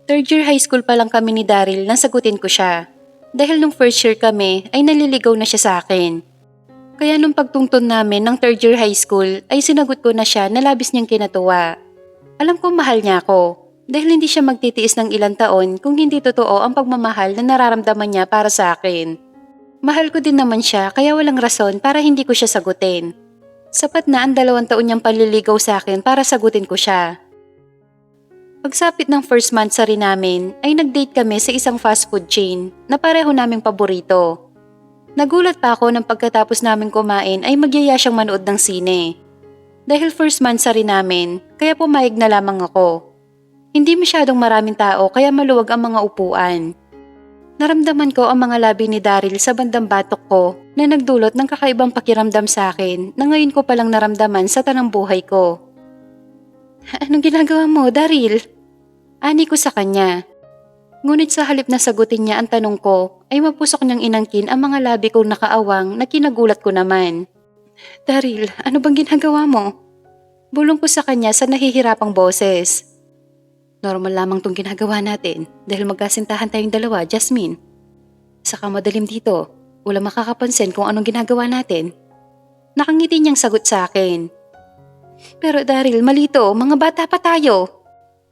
Third year high school pa lang kami ni Daryl nang sagutin ko siya. Dahil nung first year kami ay naliligaw na siya sa akin. Kaya nung pagtungtun namin ng third year high school ay sinagot ko na siya na labis niyang kinatuwa. Alam kong mahal niya ako dahil hindi siya magtitiis ng ilang taon kung hindi totoo ang pagmamahal na nararamdaman niya para sa akin. Mahal ko din naman siya kaya walang rason para hindi ko siya sagutin. Sapat na ang 2 taon niyang panliligaw sa akin para sagutin ko siya. Pagsapit ng first month sa rin namin ay nag-date kami sa isang fast food chain na pareho naming paborito. Nagulat pa ako nang pagkatapos namin kumain ay magyaya siyang manood ng sine. Dahil first month sa rin namin, kaya pumayag na lamang ako. Hindi masyadong maraming tao kaya maluwag ang mga upuan. Naramdaman ko ang mga labi ni Daryl sa bandang batok ko na nagdulot ng kakaibang pakiramdam sa akin na ngayon ko palang naramdaman sa tanang buhay ko. Anong ginagawa mo, Daryl? Ani ko sa kanya. Ngunit sa halip na sagutin niya ang tanong ko, ay mapusok niyang inangkin ang mga labi kong nakaawang na kinagulat ko naman. Daryl, ano bang ginagawa mo? Bulong ko sa kanya sa nahihirapang boses. Normal lamang tong ginagawa natin dahil magkasintahan tayong dalawa, Jasmine. Saka madalim dito, wala makakapansin kung anong ginagawa natin. Nakangiti niyang sagot sa akin. Pero Daryl, malito, mga bata pa tayo.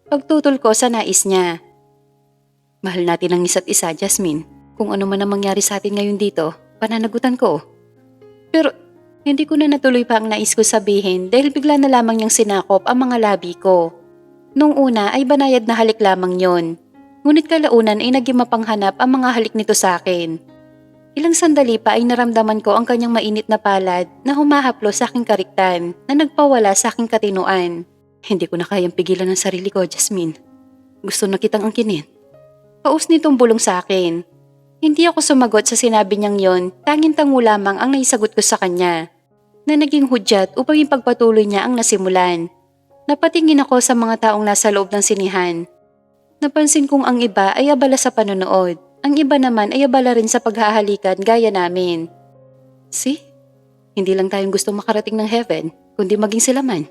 Pagtutol ko sa nais niya. Mahal natin ang isa't isa, Jasmine. Kung ano man ang mangyari sa atin ngayon dito, pananagutan ko. Pero hindi ko na natuloy pa ang nais ko sabihin dahil bigla na lamang niyang sinakop ang mga labi ko. Nung una ay banayad na halik lamang yon. Ngunit kalaunan ay naging mapanghanap ang mga halik nito sa akin. Ilang sandali pa ay naramdaman ko ang kanyang mainit na palad na humahaplo sa aking kariktan na nagpawala sa aking katinuan. Hindi ko na kayang pigilan ang sarili ko, Jasmine. Gusto na kitang angkinin. Paus nitong bulong sa akin. Hindi ako sumagot sa sinabi niyang yon, tanging-tango lamang ang naisagot ko sa kanya. Na naging hudyat upang ipagpatuloy niya ang nasimulan. Napatingin ako sa mga taong nasa loob ng sinihan. Napansin kong ang iba ay abala sa panonood. Ang iba naman ay abala rin sa paghahalikan gaya namin. See? Hindi lang tayong gusto makarating ng heaven, kundi maging sila man.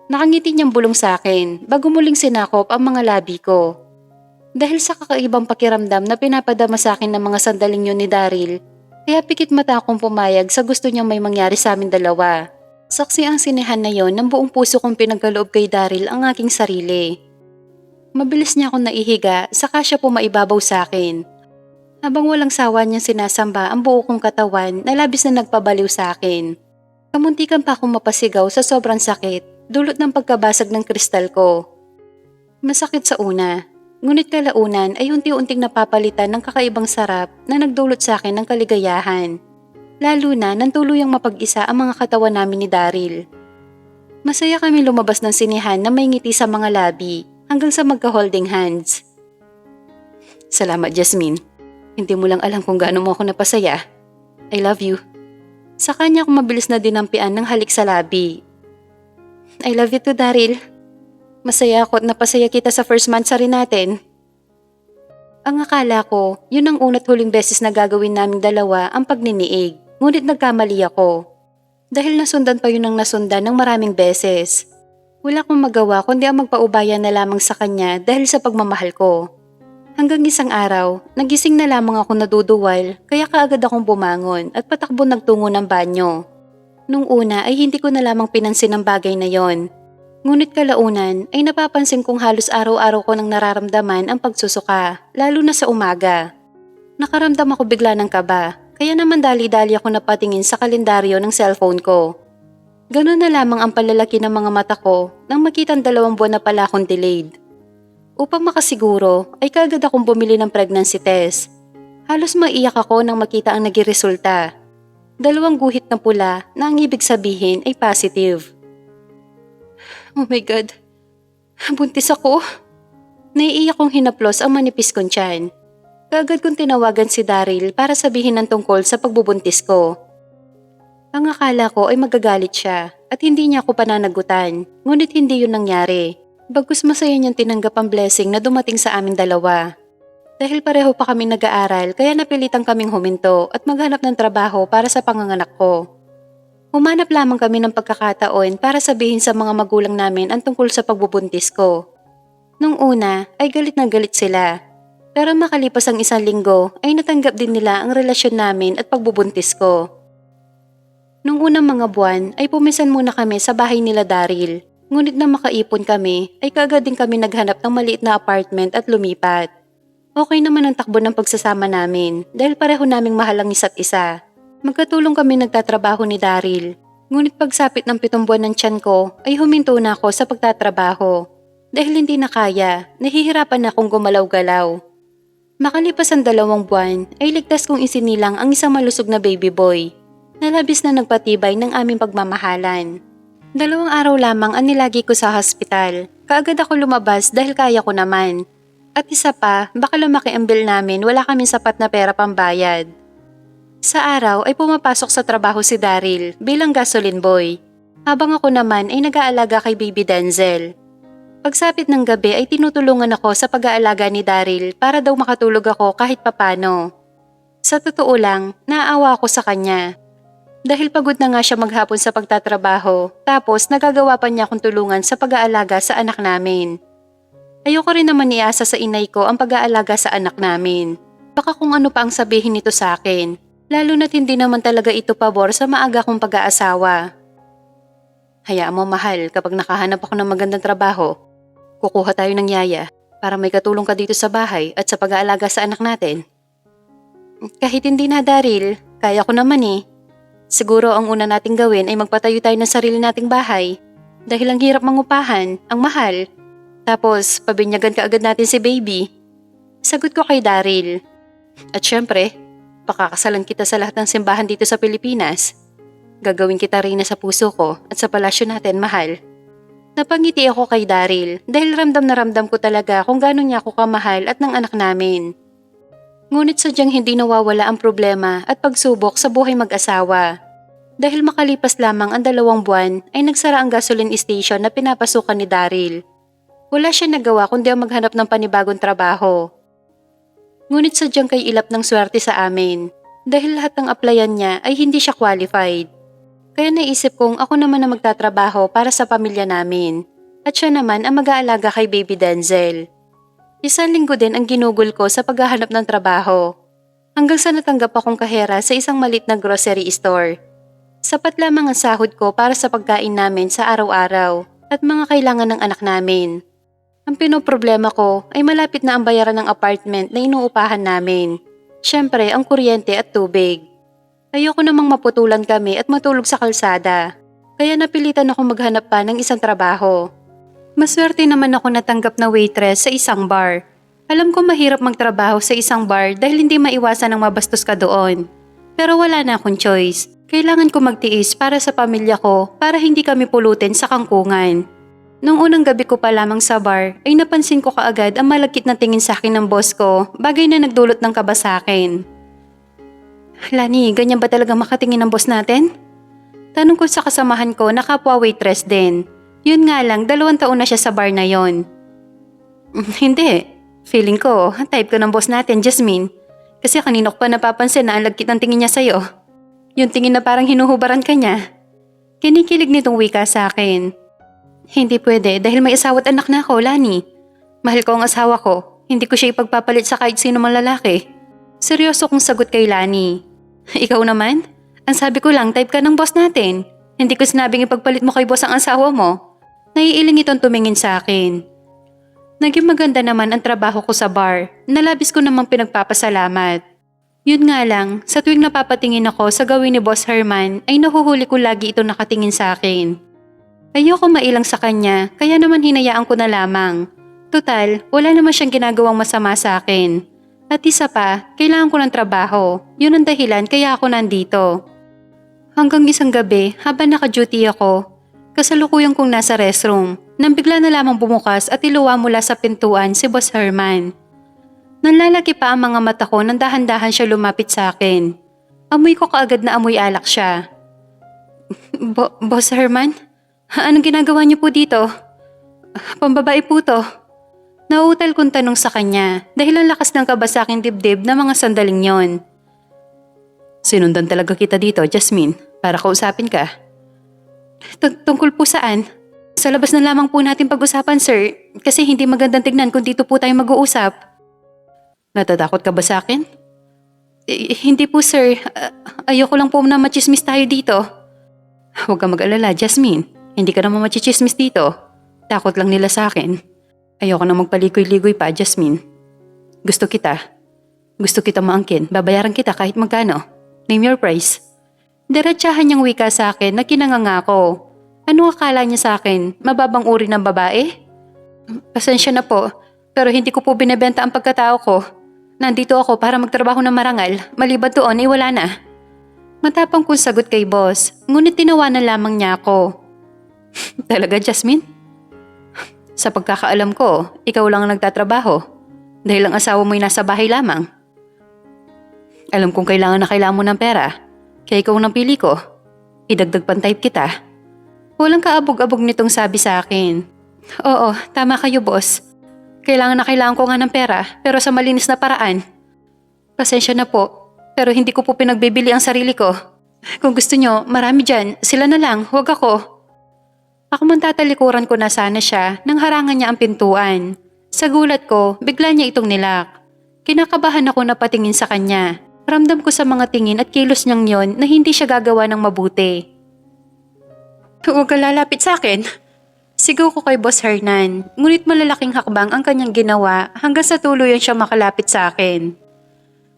Nakangiti niyang bulong sa akin bago muling sinakop ang mga labi ko. Dahil sa kakaibang pakiramdam na pinapadama sa akin ng mga sandaling yun ni Daryl, kaya pikit mata akong pumayag sa gusto niyang may mangyari sa amin dalawa. Saksi ang sinehan na yon ng buong puso kong pinagkaloob kay Daryl ang aking sarili. Mabilis niya akong naihiga saka siya pumaibabaw sa akin. Habang walang sawa niyang sinasamba ang buo kong katawan na labis na nagpabaliw sa akin. Kamuntikan pa akong mapasigaw sa sobrang sakit, dulot ng pagkabasag ng kristal ko. Masakit sa una, ngunit kalaunan ay unti-unting napapalitan ng kakaibang sarap na nagdulot sa akin ng kaligayahan. Lalo na nang tuluyang mapag-isa ang mga katawan namin ni Daryl. Masaya kami lumabas ng sinihan na may ngiti sa mga labi hanggang sa magka-holding hands. Salamat, Jasmine. Hindi mo lang alam kung gaano mo ako napasaya. I love you. Sa kanya ako mabilis na dinampian ng halik sa labi. I love you too, Daryl. Masaya ako at napasaya kita sa first month sa rin natin. Ang akala ko, yun ang una't huling beses na gagawin naming dalawa ang pagniniig. Ngunit nagkamali ako. Dahil nasundan pa yun ang nasundan ng maraming beses. Wala akong magawa kundi ang magpaubaya na lamang sa kanya dahil sa pagmamahal ko. Hanggang isang araw, nagising na lamang ako naduduwal kaya kaagad akong bumangon at patakbo nagtungo ng banyo. Nung una ay hindi ko na lamang pinansin ang bagay na yon. Ngunit kalaunan ay napapansin kong halos araw-araw ko nang nararamdaman ang pagsusuka, lalo na sa umaga. Nakaramdam ako bigla ng kaba. Kaya naman dali-dali ako napatingin sa kalendaryo ng cellphone ko. Ganun na lamang ang palalaki ng mga mata ko nang makitang 2 buwan na pala akong delayed. Upang makasiguro ay kaagad akong bumili ng pregnancy test. Halos maiyak ako nang makita ang naging resulta. 2 guhit na pula na ang ibig sabihin ay positive. Oh my God, buntis ako. Naiiyak kong hinaplos ang manipis kong tiyan. Kaagad kong tinawagan si Daryl para sabihin ng tungkol sa pagbubuntis ko. Ang akala ko ay magagalit siya at hindi niya ako pananagutan, ngunit hindi yun nangyari. Bagkus masaya niyang tinanggap ang blessing na dumating sa aming dalawa. Dahil pareho pa kaming nag-aaral kaya napilitan kaming huminto at maghanap ng trabaho para sa panganganak ko. Humanap lamang kami ng pagkakataon para sabihin sa mga magulang namin ang tungkol sa pagbubuntis ko. Nung una ay galit na galit sila. Pero makalipas ang 1 linggo ay natanggap din nila ang relasyon namin at pagbubuntis ko. Nung unang mga buwan ay pumisan muna kami sa bahay nila Daryl. Ngunit na makaipon kami ay kaagad din kami naghanap ng maliit na apartment at lumipat. Okay naman ang takbo ng pagsasama namin dahil pareho naming mahal ang isa't isa. Magkatulong kami nagtatrabaho ni Daryl. Ngunit pagsapit ng 7 buwan ng tiyan ko ay huminto na ako sa pagtatrabaho. Dahil hindi na kaya, nahihirapan na akong gumalaw-galaw. Makalipas ang 2 buwan ay ligtas kong isinilang ang isang malusog na baby boy. Nalabis na nagpatibay ng aming pagmamahalan. 2 araw lamang ang nilagi ko sa hospital. Kaagad ako lumabas dahil kaya ko naman. At isa pa, baka lumaki ang bill namin, wala kaming sapat na pera pambayad. Sa araw ay pumapasok sa trabaho si Daryl bilang gasoline boy. Habang ako naman ay nag-aalaga kay baby Denzel. Pagsapit ng gabi ay tinutulungan ako sa pag-aalaga ni Daryl para daw makatulog ako kahit papano. Sa totoo lang, naaawa ako sa kanya. Dahil pagod na nga siya maghapon sa pagtatrabaho, tapos nagagawa pa niya akong tulungan sa pag-aalaga sa anak namin. Ayoko rin naman iasa sa inay ko ang pag-aalaga sa anak namin. Baka kung ano pa ang sabihin nito sa akin, lalo na't hindi naman talaga ito pabor sa maaga kong pag-aasawa. Hayaan mo mahal, kapag nakahanap ako ng magandang trabaho, kukuha tayo ng yaya para may katulong ka dito sa bahay at sa pag-aalaga sa anak natin. Kahit hindi na Daryl, kaya ko naman eh. Siguro ang una nating gawin ay magpatayo tayo ng sarili nating bahay. Dahil ang hirap mangupahan, ang mahal. Tapos, pabinyagan ka agad natin si baby. Sagot ko kay Daryl. At syempre, pakakasalan kita sa lahat ng simbahan dito sa Pilipinas. Gagawin kita reyna sa puso ko at sa palasyo natin, mahal. Napangiti ako kay Daryl dahil ramdam na ramdam ko talaga kung gaano niya ako kamahal at ng anak namin. Ngunit sadyang hindi nawawala ang problema at pagsubok sa buhay mag-asawa. Dahil makalipas lamang ang 2 buwan ay nagsara ang gasoline station na pinapasukan ni Daryl. Wala siya nagawa kundi ang maghanap ng panibagong trabaho. Ngunit sadyang kay ilap ng swerte sa amin dahil lahat ng applyan niya ay hindi siya qualified. Kaya naisip kong ako naman ang magtatrabaho para sa pamilya namin at siya naman ang mag-aalaga kay baby Denzel. 1 linggo din ang ginugol ko sa paghahanap ng trabaho. Hanggang sa natanggap akong kahera sa isang maliit na grocery store. Sapat lamang ang sahod ko para sa pagkain namin sa araw-araw at mga kailangan ng anak namin. Ang pinoproblema ko ay malapit na ang bayaran ng apartment na inuupahan namin. Siyempre ang kuryente at tubig. Ayoko namang maputulan kami at matulog sa kalsada. Kaya napilitan ako maghanap pa ng isang trabaho. Maswerte naman ako natanggap na waitress sa isang bar. Alam ko mahirap magtrabaho sa isang bar dahil hindi maiwasan ang mabastos ka doon. Pero wala na akong choice. Kailangan ko magtiis para sa pamilya ko para hindi kami pulutin sa kangkungan. Nung unang gabi ko pa lamang sa bar ay napansin ko kaagad ang malagkit na tingin sa akin ng boss ko, bagay na nagdulot ng kaba sa akin. Lani, ganyan ba talaga makatingin ng boss natin? Tanong ko sa kasamahan ko na kapwa waitress din. Yun nga lang, 2 taon na siya sa bar na yon. Hindi. Feeling ko, type ko ng boss natin, Jasmine. Kasi kanina ko pa napapansin na ang lagkit ng tingin niya sa'yo. Yung tingin na parang hinuhubaran ka niya. Kinikilig nitong wika sa akin. Hindi pwede dahil may asawa't anak na ako, Lani. Mahal ko ang asawa ko. Hindi ko siya ipagpapalit sa kahit sino mang lalaki. Seryoso kong sagot kay Lani. Ikaw naman? Ang sabi ko lang, type ka ng boss natin. Hindi ko sinabing ipagpalit mo kay boss ang asawa mo. Naiiling itong tumingin sa akin. Naging maganda naman ang trabaho ko sa bar. Nalabis ko namang pinagpapasalamat. Yun nga lang, sa tuwing napapatingin ako sa gawin ni Boss Herman ay nahuhuli ko lagi ito nakatingin sa akin. Ayoko mailang sa kanya kaya naman hinayaan ko na lamang. Total, wala naman siyang ginagawang masama sa akin. At isa pa, kailangan ko ng trabaho. Yun ang dahilan kaya ako nandito. Hanggang isang gabi habang naka-duty ako, kasalukuyan kong nasa restroom nang bigla na lamang bumukas at iluwa mula sa pintuan si Boss Herman. Nanlalaki pa ang mga mata ko nang dahan-dahan siya lumapit sa akin. Amoy ko kaagad na amoy alak siya. Boss Herman? Anong ginagawa niyo po dito? Pambabae po to. Nauutal kong tanong sa kanya dahil ang lakas ng kaba sa aking dibdib na mga sandaling yon. Sinundan talaga kita dito, Jasmine, para kausapin ka. Tungkol po saan? Sa labas na lamang po natin pag-usapan, sir. Kasi hindi magandang tignan kung dito po tayo mag-uusap. Natatakot ka ba sa akin? Hindi po, sir. Ayoko lang po na machismis tayo dito. Huwag ka mag-alala, Jasmine. Hindi ka naman machismis dito. Takot lang nila sa akin. Ayoko na magpaligoy-ligoy pa, Jasmine. Gusto kita. Gusto kita maangkin. Babayaran kita kahit magkano. Name your price. Diretsahan niyang wika sa akin na kinangangako. Ano akala niya sa akin? Mababang uri ng babae? Pasensya na po, pero hindi ko po binebenta ang pagkatao ko. Nandito ako para magtrabaho ng marangal. Maliban doon ay wala na. Matapang kong sagot kay boss, ngunit tinawanan lamang niya ako. Talaga, Jasmine? Sa pagkakaalam ko, ikaw lang ang nagtatrabaho. Dahil ang asawa mo'y nasa bahay lamang. Alam kong kailangan na kailangan mo ng pera. Kaya ikaw ang pili ko. Idagdag pang type kita. Walang kaabog-abog nitong sabi sa akin. Oo, tama kayo boss. Kailangan na kailangan ko nga ng pera pero sa malinis na paraan. Pasensya na po, pero hindi ko po pinagbibili ang sarili ko. Kung gusto nyo, marami dyan. Sila na lang, huwag ako. Ako man tatalikuran ko na sana siya nang harangan niya ang pintuan. Sa gulat ko, bigla niya itong nilak. Kinakabahan ako na patingin sa kanya. Ramdam ko sa mga tingin at kilos niyang yon na hindi siya gagawa ng mabuti. Huwag ka lalapit sa akin. Sigaw ko kay Boss Hernan, ngunit malalaking hakbang ang kanyang ginawa hanggang sa tuluyan siya makalapit sa akin.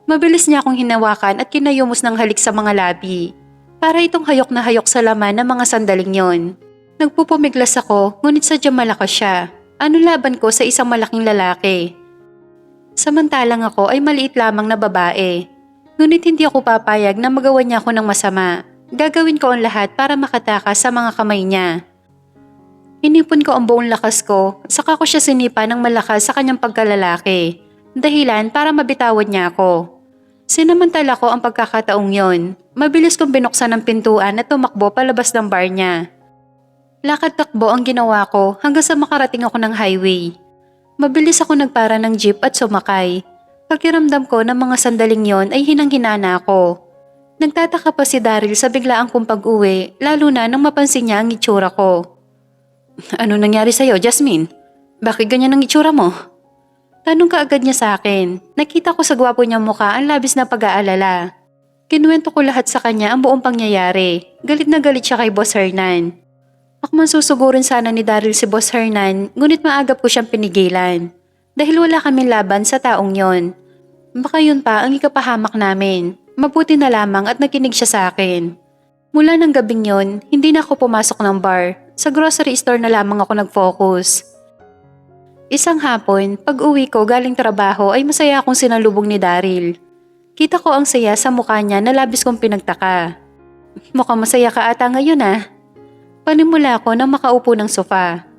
Mabilis niya akong hinawakan at kinayumos ng halik sa mga labi. Para itong hayok na hayok sa laman ng mga sandaling yon. Nagpupumiglas ako, ngunit sadyang malakas siya. Ano laban ko sa isang malaking lalaki? Samantalang ako ay maliit lamang na babae. Ngunit hindi ako papayag na magawa niya ako ng masama. Gagawin ko ang lahat para makatakas sa mga kamay niya. Inipon ko ang buong lakas ko, saka ko siya sinipa ng malakas sa kanyang pagkalalaki. Dahilan para mabitawan niya ako. Sinamantala ko ang pagkakataong yon. Mabilis kong binuksan ang pintuan at tumakbo palabas ng bar niya. Lakad-takbo ang ginawa ko hanggang sa makarating ako ng highway. Mabilis ako nagpara ng jeep at sumakay. Pakiramdam ko na mga sandaling yon ay hinang-hinana ako. Nagtataka pa si Daryl sa biglaan kong pag-uwi, lalo na nang mapansin niya ang itsura ko. Ano nangyari sa'yo, Jasmine? Bakit ganyan ang itsura mo? Tanong kaagad niya sa akin. Nakita ko sa gwapo niyang mukha ang labis na pag-aalala. Kinuwento ko lahat sa kanya ang buong pangyayari. Galit na galit siya kay Boss Hernan. Ako man susugurin sana ni Daryl si Boss Hernan, ngunit maagap ko siyang pinigilan. Dahil wala kaming laban sa taong yon. Baka yun pa ang ikapahamak namin. Mabuti na lamang at nakinig siya sa akin. Mula ng gabing yon, hindi na ako pumasok ng bar. Sa grocery store na lamang ako nag-focus. Isang hapon, pag uwi ko galing trabaho ay masaya akong sinalubong ni Daryl. Kita ko ang saya sa mukha niya na labis kong pinagtaka. Mukhang masaya ka ata ngayon ah. Panimula ako nang makaupo ng sofa.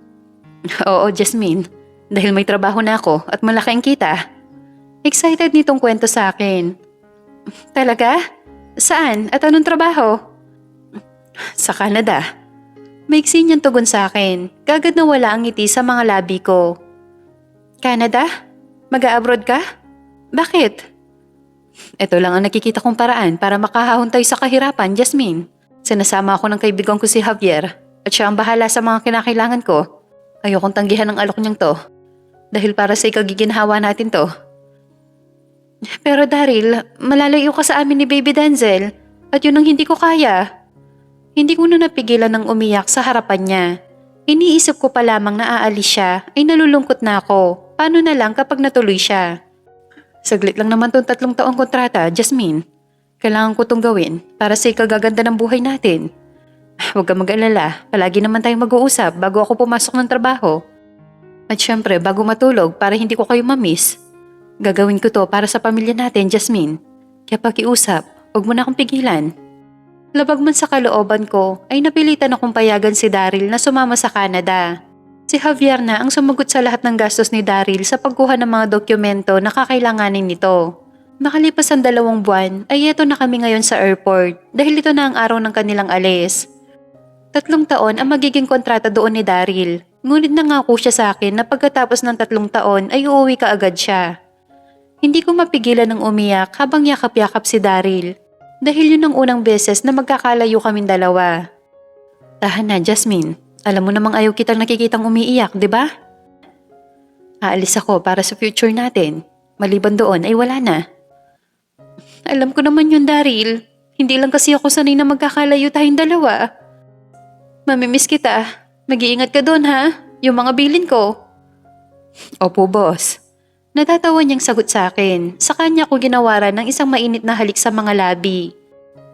Oo, Jasmine. Dahil may trabaho na ako at malaki ang kita. Excited nitong kwento sa akin. Talaga? Saan? At anong trabaho? Sa Canada. Maiksi niyang tugon sa akin. Kagad na wala ang ngiti sa mga labi ko. Canada? Mag-a-abroad ka? Bakit? Ito lang ang nakikita kong paraan para makahahon tayo sa kahirapan, Jasmine. Sinasama ako ng kaibigan ko si Javier at siya ang bahala sa mga kinakailangan ko. Ayokong tanggihan ang alok niyang to. Dahil para sa ikagiginhawa natin to. Pero Daryl, malalayo ka sa amin ni Baby Denzel at yun ang hindi ko kaya. Hindi ko na napigilan ng umiyak sa harapan niya. Iniisip ko pa lamang na aalis siya ay nalulungkot na ako. Paano na lang kapag natuloy siya? Saglit lang naman tong 3 taong kontrata, Jasmine. Kailangan ko tong gawin para sa ikagaganda ng buhay natin. Huwag ka mag-alala, palagi naman tayong mag-uusap bago ako pumasok ng trabaho. At syempre bago matulog para hindi ko kayo mamiss. Gagawin ko to para sa pamilya natin, Jasmine. Kaya pakiusap, huwag mo na akong pigilan. Labag man sa kalooban ko ay napilitan akong payagan si Daryl na sumama sa Canada. Si Javier na ang sumagot sa lahat ng gastos ni Daryl sa pagkuha ng mga dokumento na kakailanganin nito. Makalipas ang 2 buwan ay eto na kami ngayon sa airport dahil ito na ang araw ng kanilang alis. 3 taon ang magiging kontrata doon ni Daryl. Ngunit nangako siya sa akin na pagkatapos ng 3 taon ay uuwi kaagad siya. Hindi ko mapigilan ng umiyak habang yakap-yakap si Daryl. Dahil yun ang unang beses na magkakalayo kaming dalawa. Tahan na, Jasmine. Alam mo namang ayaw kitang nakikitang umiiyak, di ba? Aalis ako para sa future natin. Maliban doon ay wala na. Alam ko naman yun, Daryl. Hindi lang kasi ako sanay na magkakalayo tayong dalawa. Mamimiss kita. Mag-iingat ka doon ha, yung mga bilin ko. Opo, boss. Natatawa niyang sagot sa akin. Sa kanya ko ginawaran ng isang mainit na halik sa mga labi.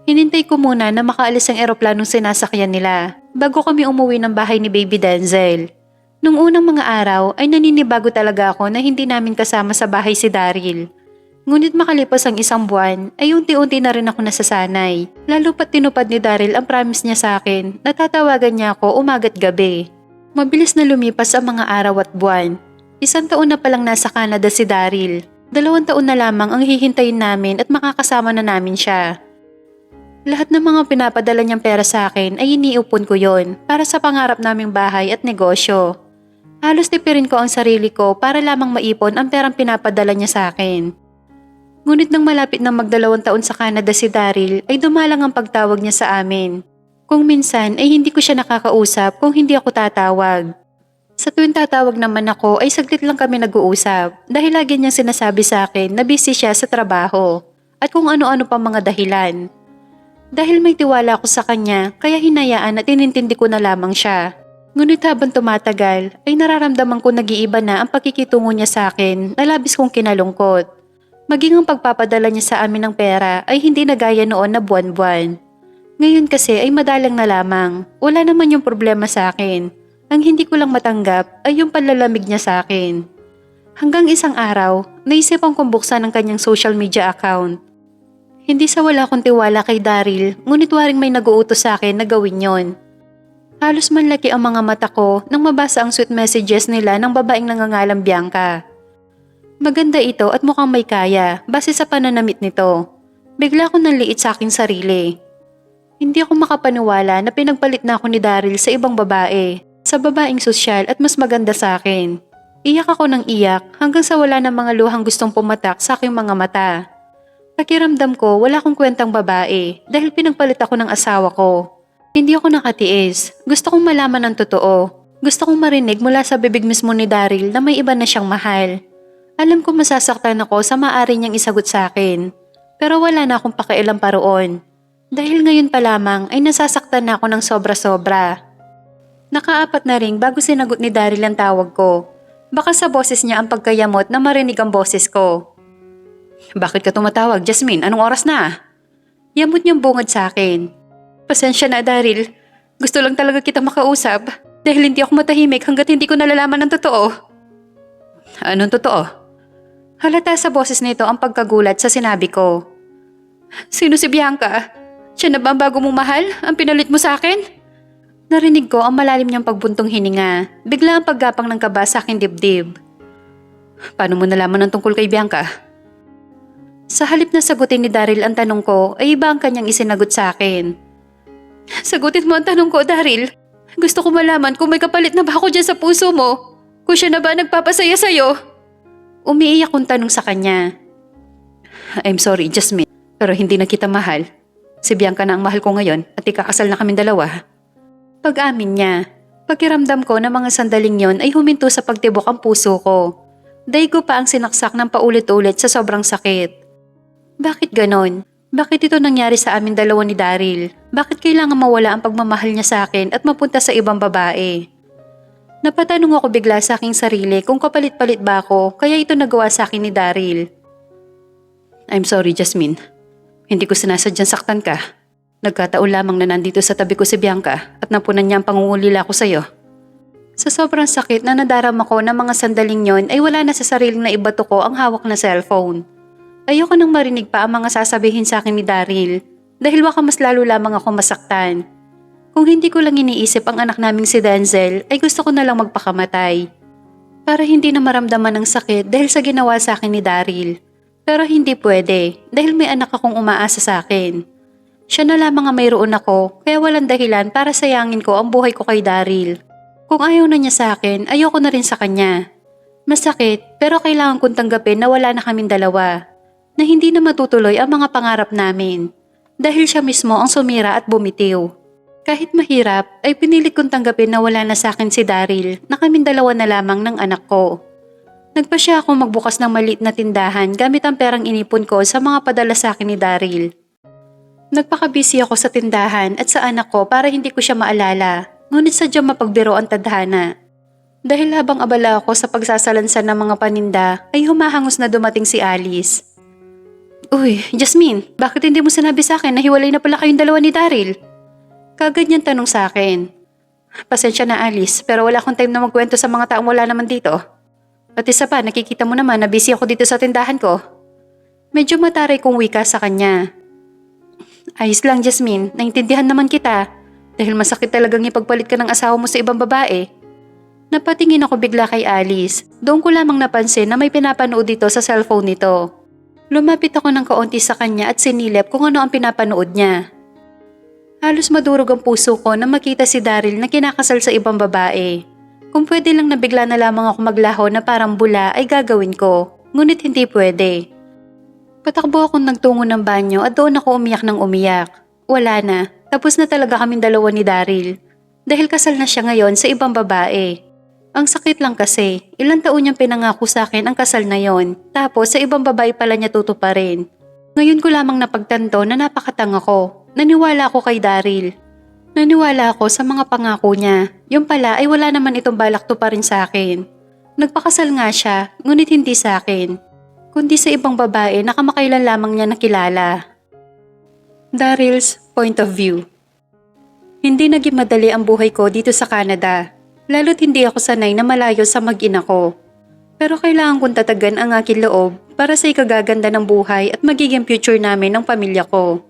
Hinintay ko muna na makaalis ang eroplanong sinasakyan nila bago kami umuwi ng bahay ni Baby Denzel. Nung unang mga araw ay naninibago talaga ako na hindi namin kasama sa bahay si Daryl. Ngunit makalipas ang isang buwan ay unti-unti na rin ako nasasanay. Lalo pat tinupad ni Daryl ang promise niya sa akin na tatawagan niya ako umaga't gabi. Mabilis na lumipas ang mga araw at buwan. 1 taon na palang nasa Canada si Daryl. 2 taon na lamang ang hihintayin namin at makakasama na namin siya. Lahat ng mga pinapadala niyang pera sa akin ay iniipon ko yon para sa pangarap naming bahay at negosyo. Halos tipirin ko ang sarili ko para lamang maipon ang perang pinapadala niya sa akin. Ngunit nang malapit na mag-2 taon sa Canada si Daryl ay dumalang ang pagtawag niya sa amin. Kung minsan ay hindi ko siya nakakausap kung hindi ako tatawag. Sa tuwing tatawag naman ako ay saglit lang kami nag-uusap dahil lagi niyang sinasabi sa akin na busy siya sa trabaho at kung ano-ano pa mga dahilan. Dahil may tiwala ako sa kanya kaya hinayaan at inintindi ko na lamang siya. Ngunit habang tumatagal ay nararamdaman ko nag-iiba na ang pakikitungo niya sa akin na labis kong kinalungkot. Maging ang pagpapadala niya sa amin ng pera ay hindi na gaya noon na buwan-buwan. Ngayon kasi ay madalang na lamang. Wala naman yung problema sa akin. Ang hindi ko lang matanggap ay yung panlalamig niya sa akin. Hanggang isang araw, naisipan kong buksan ang kanyang social media account. Hindi sa wala akong tiwala kay Daryl, ngunit waring may nag-uutos sa akin na gawin yon. Halos manlaki ang mga mata ko nang mabasa ang sweet messages nila ng babaeng nangangalang Bianca. Maganda ito at mukhang may kaya base sa pananamit nito. Bigla ko nanliit sa aking sarili. Hindi ako makapaniwala na pinagpalit na ako ni Daryl sa ibang babae, sa babaeng sosyal at mas maganda sa akin. Iyak ako ng iyak hanggang sa wala na mga luhang gustong pumatak sa aking mga mata. Pakiramdam ko wala akong kwentang babae dahil pinagpalit ako ng asawa ko. Hindi ako nakatiis. Gusto kong malaman ang totoo. Gusto kong marinig mula sa bibig mismo ni Daryl na may iba na siyang mahal. Alam ko masasaktan ako sa maaari niyang isagot sa akin. Pero wala na akong pakialam pa roon. Dahil ngayon pa lamang ay nasasaktan na ako ng sobra-sobra. Naka-4 na ring bago sinagot ni Daryl ang tawag ko. Baka sa boses niya ang pagkayamot na marinig ang boses ko. Bakit ka tumatawag, Jasmine? Anong oras na? Yamot niyang bungad sa akin. Pasensya na, Daryl. Gusto lang talaga kita makausap dahil hindi ako matahimik hanggat hindi ko nalalaman ang totoo. Anong totoo? Halata sa boses nito ang pagkagulat sa sinabi ko. Sino si Bianca? Siya na ba ang bago mong mahal? Ang pinalit mo sa akin? Narinig ko ang malalim niyang pagbuntong hininga. Bigla ang paggapang ng kaba sa aking dibdib. Paano mo nalaman ang tungkol kay Bianca? Sa halip na sagutin ni Daryl ang tanong ko, ay iba ang kanyang isinagot sa akin. Sagutin mo ang tanong ko, Daryl. Gusto ko malaman kung may kapalit na ba ako dyan sa puso mo. Kung siya na ba nagpapasaya sa'yo? Umiiyak kong tanong sa kanya. I'm sorry, Jasmine, pero hindi na kita mahal. Si Bianca na ang mahal ko ngayon at ikakasal na kaming dalawa. Pag-amin niya, pakiramdam ko na mga sandaling yon ay huminto sa pagtibok ang puso ko. Daig ko pa ang sinaksak ng paulit-ulit sa sobrang sakit. Bakit ganon? Bakit ito nangyari sa amin dalawa ni Daryl? Bakit kailangan mawala ang pagmamahal niya sa akin at mapunta sa ibang babae? Napatanong ako bigla sa aking sarili kung kapalit-palit ba ako kaya ito nagawa sa akin ni Daryl. I'm sorry, Jasmine. Hindi ko sinasadyang saktan ka. Nagkataon lamang na nandito sa tabi ko si Bianca at napunan niya ang pangungulila ko sa'yo. Sa sobrang sakit na nadarama ko ng mga sandaling yon ay wala na sa sariling na ibato ko ang hawak na cellphone. Ayoko nang marinig pa ang mga sasabihin sa akin ni Daryl dahil baka mas lalo lamang ako masaktan. Kung hindi ko lang iniisip ang anak naming si Denzel ay gusto ko na lang magpakamatay. Para hindi na maramdaman ng sakit dahil sa ginawa sa akin ni Daryl. Pero hindi pwede dahil may anak akong umaasa sa akin. Siya na lamang ang mayroon ako kaya walang dahilan para sayangin ko ang buhay ko kay Daryl. Kung ayaw na niya sa akin, ayoko na rin sa kanya. Masakit pero kailangan kong tanggapin na wala na kaming dalawa. Na hindi na matutuloy ang mga pangarap namin. Dahil siya mismo ang sumira at bumitiw. Kahit mahirap, ay pinilit kong tanggapin na wala na sa akin si Daryl na kaming dalawa na lamang ng anak ko. Nagpa siya akong magbukas ng maliit na tindahan gamit ang perang inipon ko sa mga padala sa akin ni Daryl. Nagpakabisi ako sa tindahan at sa anak ko para hindi ko siya maalala, ngunit sadyang mapagbiro ang tadhana. Dahil habang abala ako sa pagsasalansan ng mga paninda, ay humahangos na dumating si Alice. Uy, Jasmine, bakit hindi mo sinabi sa akin na hiwalay na pala kayong dalawa ni Daryl? Kagad niyang tanong sa akin. Pasensya na Alice, pero wala akong time na magkwento sa mga taong wala naman dito. At isa pa, nakikita mo naman na busy ako dito sa tindahan ko. Medyo mataray kong wika sa kanya. Ayos lang Jasmine, naintindihan naman kita. Dahil masakit talagang ipagpalit ka ng asawa mo sa ibang babae. Napatingin ako bigla kay Alice. Doon ko lamang napansin na may pinapanood dito sa cellphone nito. Lumapit ako ng kaunti sa kanya at sinilip kung ano ang pinapanood niya. Halos madurog ang puso ko na makita si Daryl na kinakasal sa ibang babae. Kung pwede lang na bigla na lamang ako maglaho na parang bula ay gagawin ko, ngunit hindi pwede. Patakbo akong nagtungo ng banyo at doon ako umiyak ng umiyak. Wala na, tapos na talaga kaming dalawa ni Daryl. Dahil kasal na siya ngayon sa ibang babae. Ang sakit lang kasi, ilang taon niyang pinangako sa akin ang kasal na yon, tapos sa ibang babae pala niya tutuparin. Ngayon ko lamang napagtanto na napakatanga ko. Naniwala ako kay Daryl. Naniwala ako sa mga pangako niya. Yung pala ay wala naman itong balak to pa rin sa akin. Nagpakasal nga siya, ngunit hindi sa akin. Kundi sa ibang babae na kamakailan lamang niya nakilala. Daryl's point of view. Hindi naging madali ang buhay ko dito sa Canada. Lalo't hindi ako sanay na malayo sa mag-ina ko. Pero kailangan kong tatagan ang aking loob para sa ikagaganda ng buhay at magiging future namin ng pamilya ko.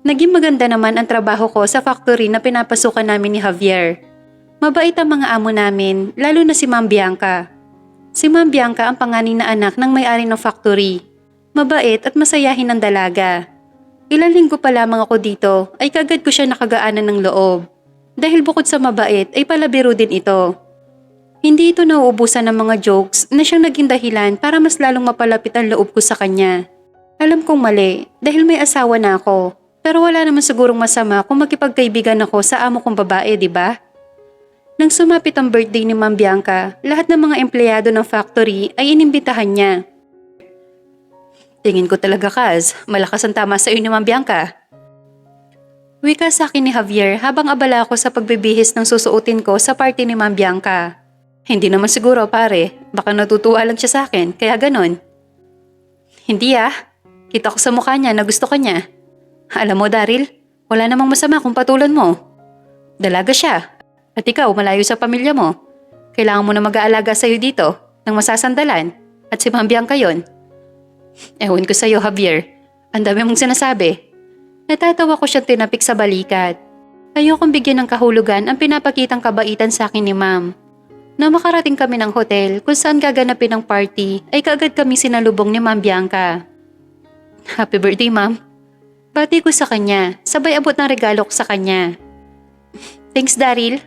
Naging maganda naman ang trabaho ko sa factory na pinapasukan namin ni Javier. Mabait ang mga amo namin, lalo na si Ma'am Bianca. Si Ma'am Bianca ang panganay na anak ng may-ari ng factory. Mabait at masayahin ang dalaga. Ilang linggo pa lamang ako dito ay kagad ko siya nakagaanan ng loob. Dahil bukod sa mabait ay palabiro din ito. Hindi ito nauubusan ng mga jokes na siyang naging dahilan para mas lalong mapalapit ang loob ko sa kanya. Alam kong mali dahil may asawa na ako. Pero wala naman sigurong masama kung makipagkaibigan ako sa amo kong babae, di ba? Nang sumapit ang birthday ni Ma'am Bianca, lahat ng mga empleyado ng factory ay inimbitahan niya. Tingin ko talaga Kaz, malakas ang tama sa iyo ni Ma'am Bianca. Wika sa akin ni Javier habang abala ako sa pagbibihis ng susuotin ko sa party ni Ma'am Bianca. Hindi naman siguro pare, baka natutuwa lang siya sa akin, kaya ganon. Hindi kita ko sa mukha niya na gusto ka niya. Alam mo Daryl, wala namang masama kung patulan mo. Dalaga siya, at ikaw malayo sa pamilya mo. Kailangan mo na mag-aalaga sa'yo dito, ng masasandalan, at si Ma'am Bianca yun. Ewan ko sa'yo Javier, ang dami mong sinasabi. Natatawa ko siyang tinapik sa balikat. Ayokong bigyan ng kahulugan ang pinapakitang kabaitan sa akin ni Ma'am. Na makarating kami ng hotel kung saan gaganapin ang party ay kaagad kami sinalubong ni Ma'am Bianca. Happy birthday Ma'am. Bati ko sa kanya, sabay abot ng regalo ko sa kanya. Thanks Daryl.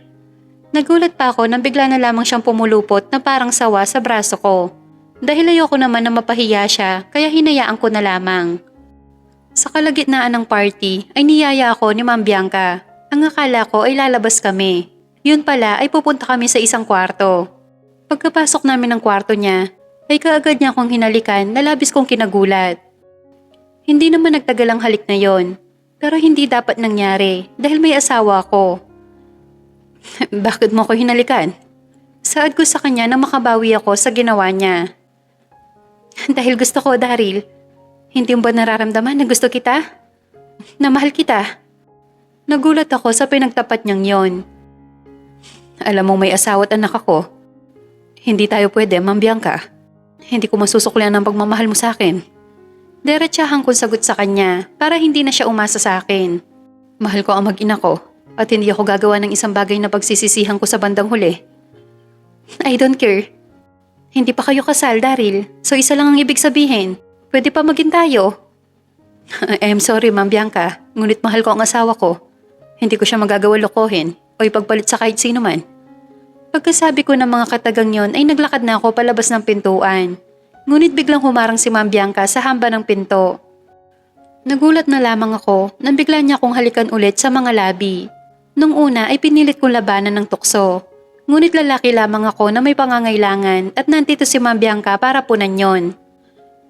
Nagulat pa ako nang bigla na lamang siyang pumulupot na parang sawa sa braso ko. Dahil ayoko naman na mapahiya siya kaya hinayaan ko na lamang. Sa kalagitnaan ng party ay niyaya ako ni Ma'am Bianca. Ang akala ko ay lalabas kami. Yun pala ay pupunta kami sa isang kwarto. Pagkapasok namin ng kwarto niya ay kaagad niya akong hinalikan na labis kong kinagulat. Hindi naman nagtagal ang halik na yon, pero hindi dapat nangyari dahil may asawa ako. Bakit mo ko hinalikan? Saad ko sa kanya na makabawi ako sa ginawa niya. Dahil gusto ko, Daryl. Hindi mo ba nararamdaman na gusto kita? Na mahal kita? Nagulat ako sa pinagtapat niyang yon. Alam mo may asawa at anak ako. Hindi tayo pwede, Ma'am Bianca. Hindi ko masusuklian ang pagmamahal mo sa akin. Diretsahan kong sagot sa kanya para hindi na siya umasa sa akin. Mahal ko ang mag-ina ko at hindi ako gagawa ng isang bagay na pagsisisihan ko sa bandang huli. I don't care. Hindi pa kayo kasal, Daryl. So isa lang ang ibig sabihin. Pwede pa maging tayo. I'm sorry, Ma'am Bianca. Ngunit mahal ko ang asawa ko. Hindi ko siya magagawa lokohin o ipagpalit sa kahit sino man. Pagkasabi ko ng mga katagang yon ay naglakad na ako palabas ng pintuan. Ngunit biglang humarang si Ma'am Bianca sa hamba ng pinto. Nagulat na lamang ako nang bigla niya akong halikan ulit sa mga labi. Nung una ay pinilit kong labanan ng tukso. Ngunit lalaki lamang ako na may pangangailangan at nandito si Ma'am Bianca para punan yon.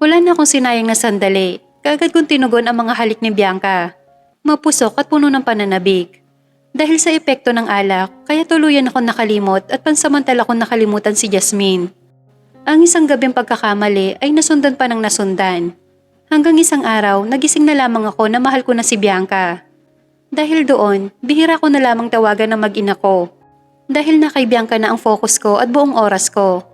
Wala na akong sinayang na sandali. Kaagad kong tinugon ang mga halik ni Bianca. Mapusok at puno ng pananabik. Dahil sa epekto ng alak, kaya tuluyan akong nakalimot at pansamantala akong nakalimutan si Jasmine. Ang isang gabing pagkakamali ay nasundan pa ng nasundan. Hanggang isang araw, nagising na lamang ako na mahal ko na si Bianca. Dahil doon, bihira ko na lamang tawagan ng mag-ina ko. Dahil na kay Bianca na ang focus ko at buong oras ko.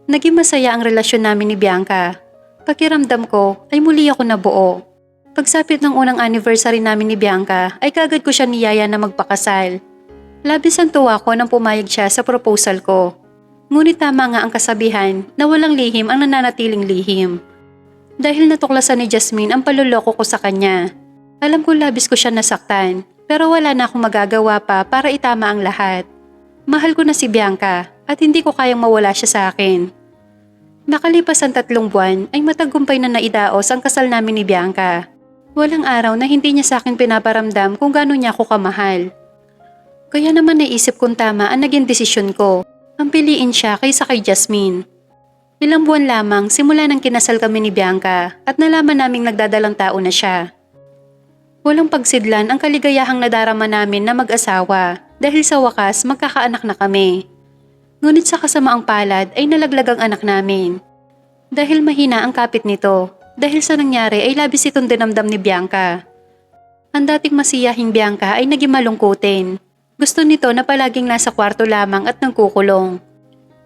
Naging masaya ang relasyon namin ni Bianca. Pakiramdam ko ay muli ako nabuo. Pagsapit ng unang anniversary namin ni Bianca ay kagad ko siya niyaya na magpakasal. Labis ang tuwa ko nang pumayag siya sa proposal ko. Ngunit tama nga ang kasabihan na walang lihim ang nananatiling lihim. Dahil natuklasan ni Jasmine ang paluloko ko sa kanya. Alam ko labis ko siya nasaktan, pero wala na akong magagawa pa para itama ang lahat. Mahal ko na si Bianca at hindi ko kayang mawala siya sa akin. Nakalipas ang 3 buwan ay matagumpay na naidaos ang kasal namin ni Bianca. Walang araw na hindi niya sa akin pinaparamdam kung gaano niya ako kamahal. Kaya naman naisip kong tama ang naging desisyon ko, ang piliin siya kaysa kay Jasmine. Ilang buwan lamang simula nang kinasal kami ni Bianca at nalaman naming nagdadalang tao na siya. Walang pagsidlan ang kaligayahang nadarama namin na mag-asawa dahil sa wakas magkakaanak na kami. Ngunit sa kasamaang palad ay nalaglag ang anak namin. Dahil mahina ang kapit nito, dahil sa nangyari ay labis itong dinamdam ni Bianca. Ang dating masiyahing Bianca ay naging malungkutin. Gusto nito na palaging nasa kwarto lamang at nagkukulong.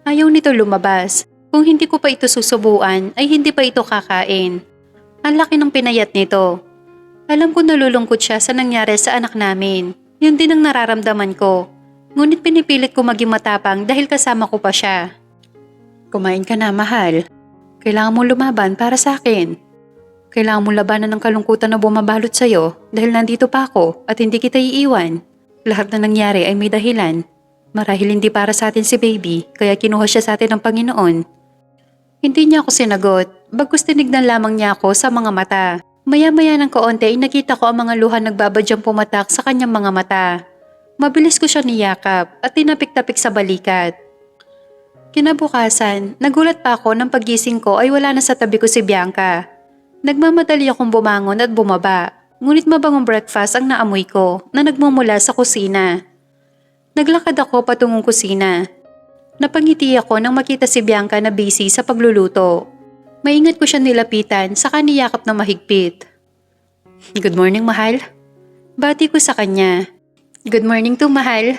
Ayaw nito lumabas. Kung hindi ko pa ito susubuan ay hindi pa ito kakain. Ang laki ng pinayat nito. Alam ko nalulungkot siya sa nangyari sa anak namin. Yun din ang nararamdaman ko. Ngunit pinipilit ko maging matapang dahil kasama ko pa siya. Kumain ka na, mahal. Kailangan mo lumaban para sa akin. Kailangan mo labanan ng kalungkutan na bumabalot sa'yo dahil nandito pa ako at hindi kita iiwan. Lahat na nangyari ay may dahilan. Marahil hindi para sa atin si baby kaya kinuha siya sa atin ng Panginoon. Hindi niya ako sinagot, bagkus tinignan lamang niya ako sa mga mata. Maya-maya ng kaunti ay nakita ko ang mga luha nagbabadyang pumatak sa kanyang mga mata. Mabilis ko siya niyakap at tinapik-tapik sa balikat. Kinabukasan, nagulat pa ako nang pagising ko ay wala na sa tabi ko si Bianca. Nagmamadali akong bumangon at bumaba, ngunit mabangong breakfast ang naamoy ko na nagmumula sa kusina. Naglakad ako patungong kusina. Napangiti ako nang makita si Bianca na busy sa pagluluto. Maingat ko siya nilapitan saka niyakap na mahigpit. Good morning, mahal. Bati ko sa kanya. Good morning to, mahal.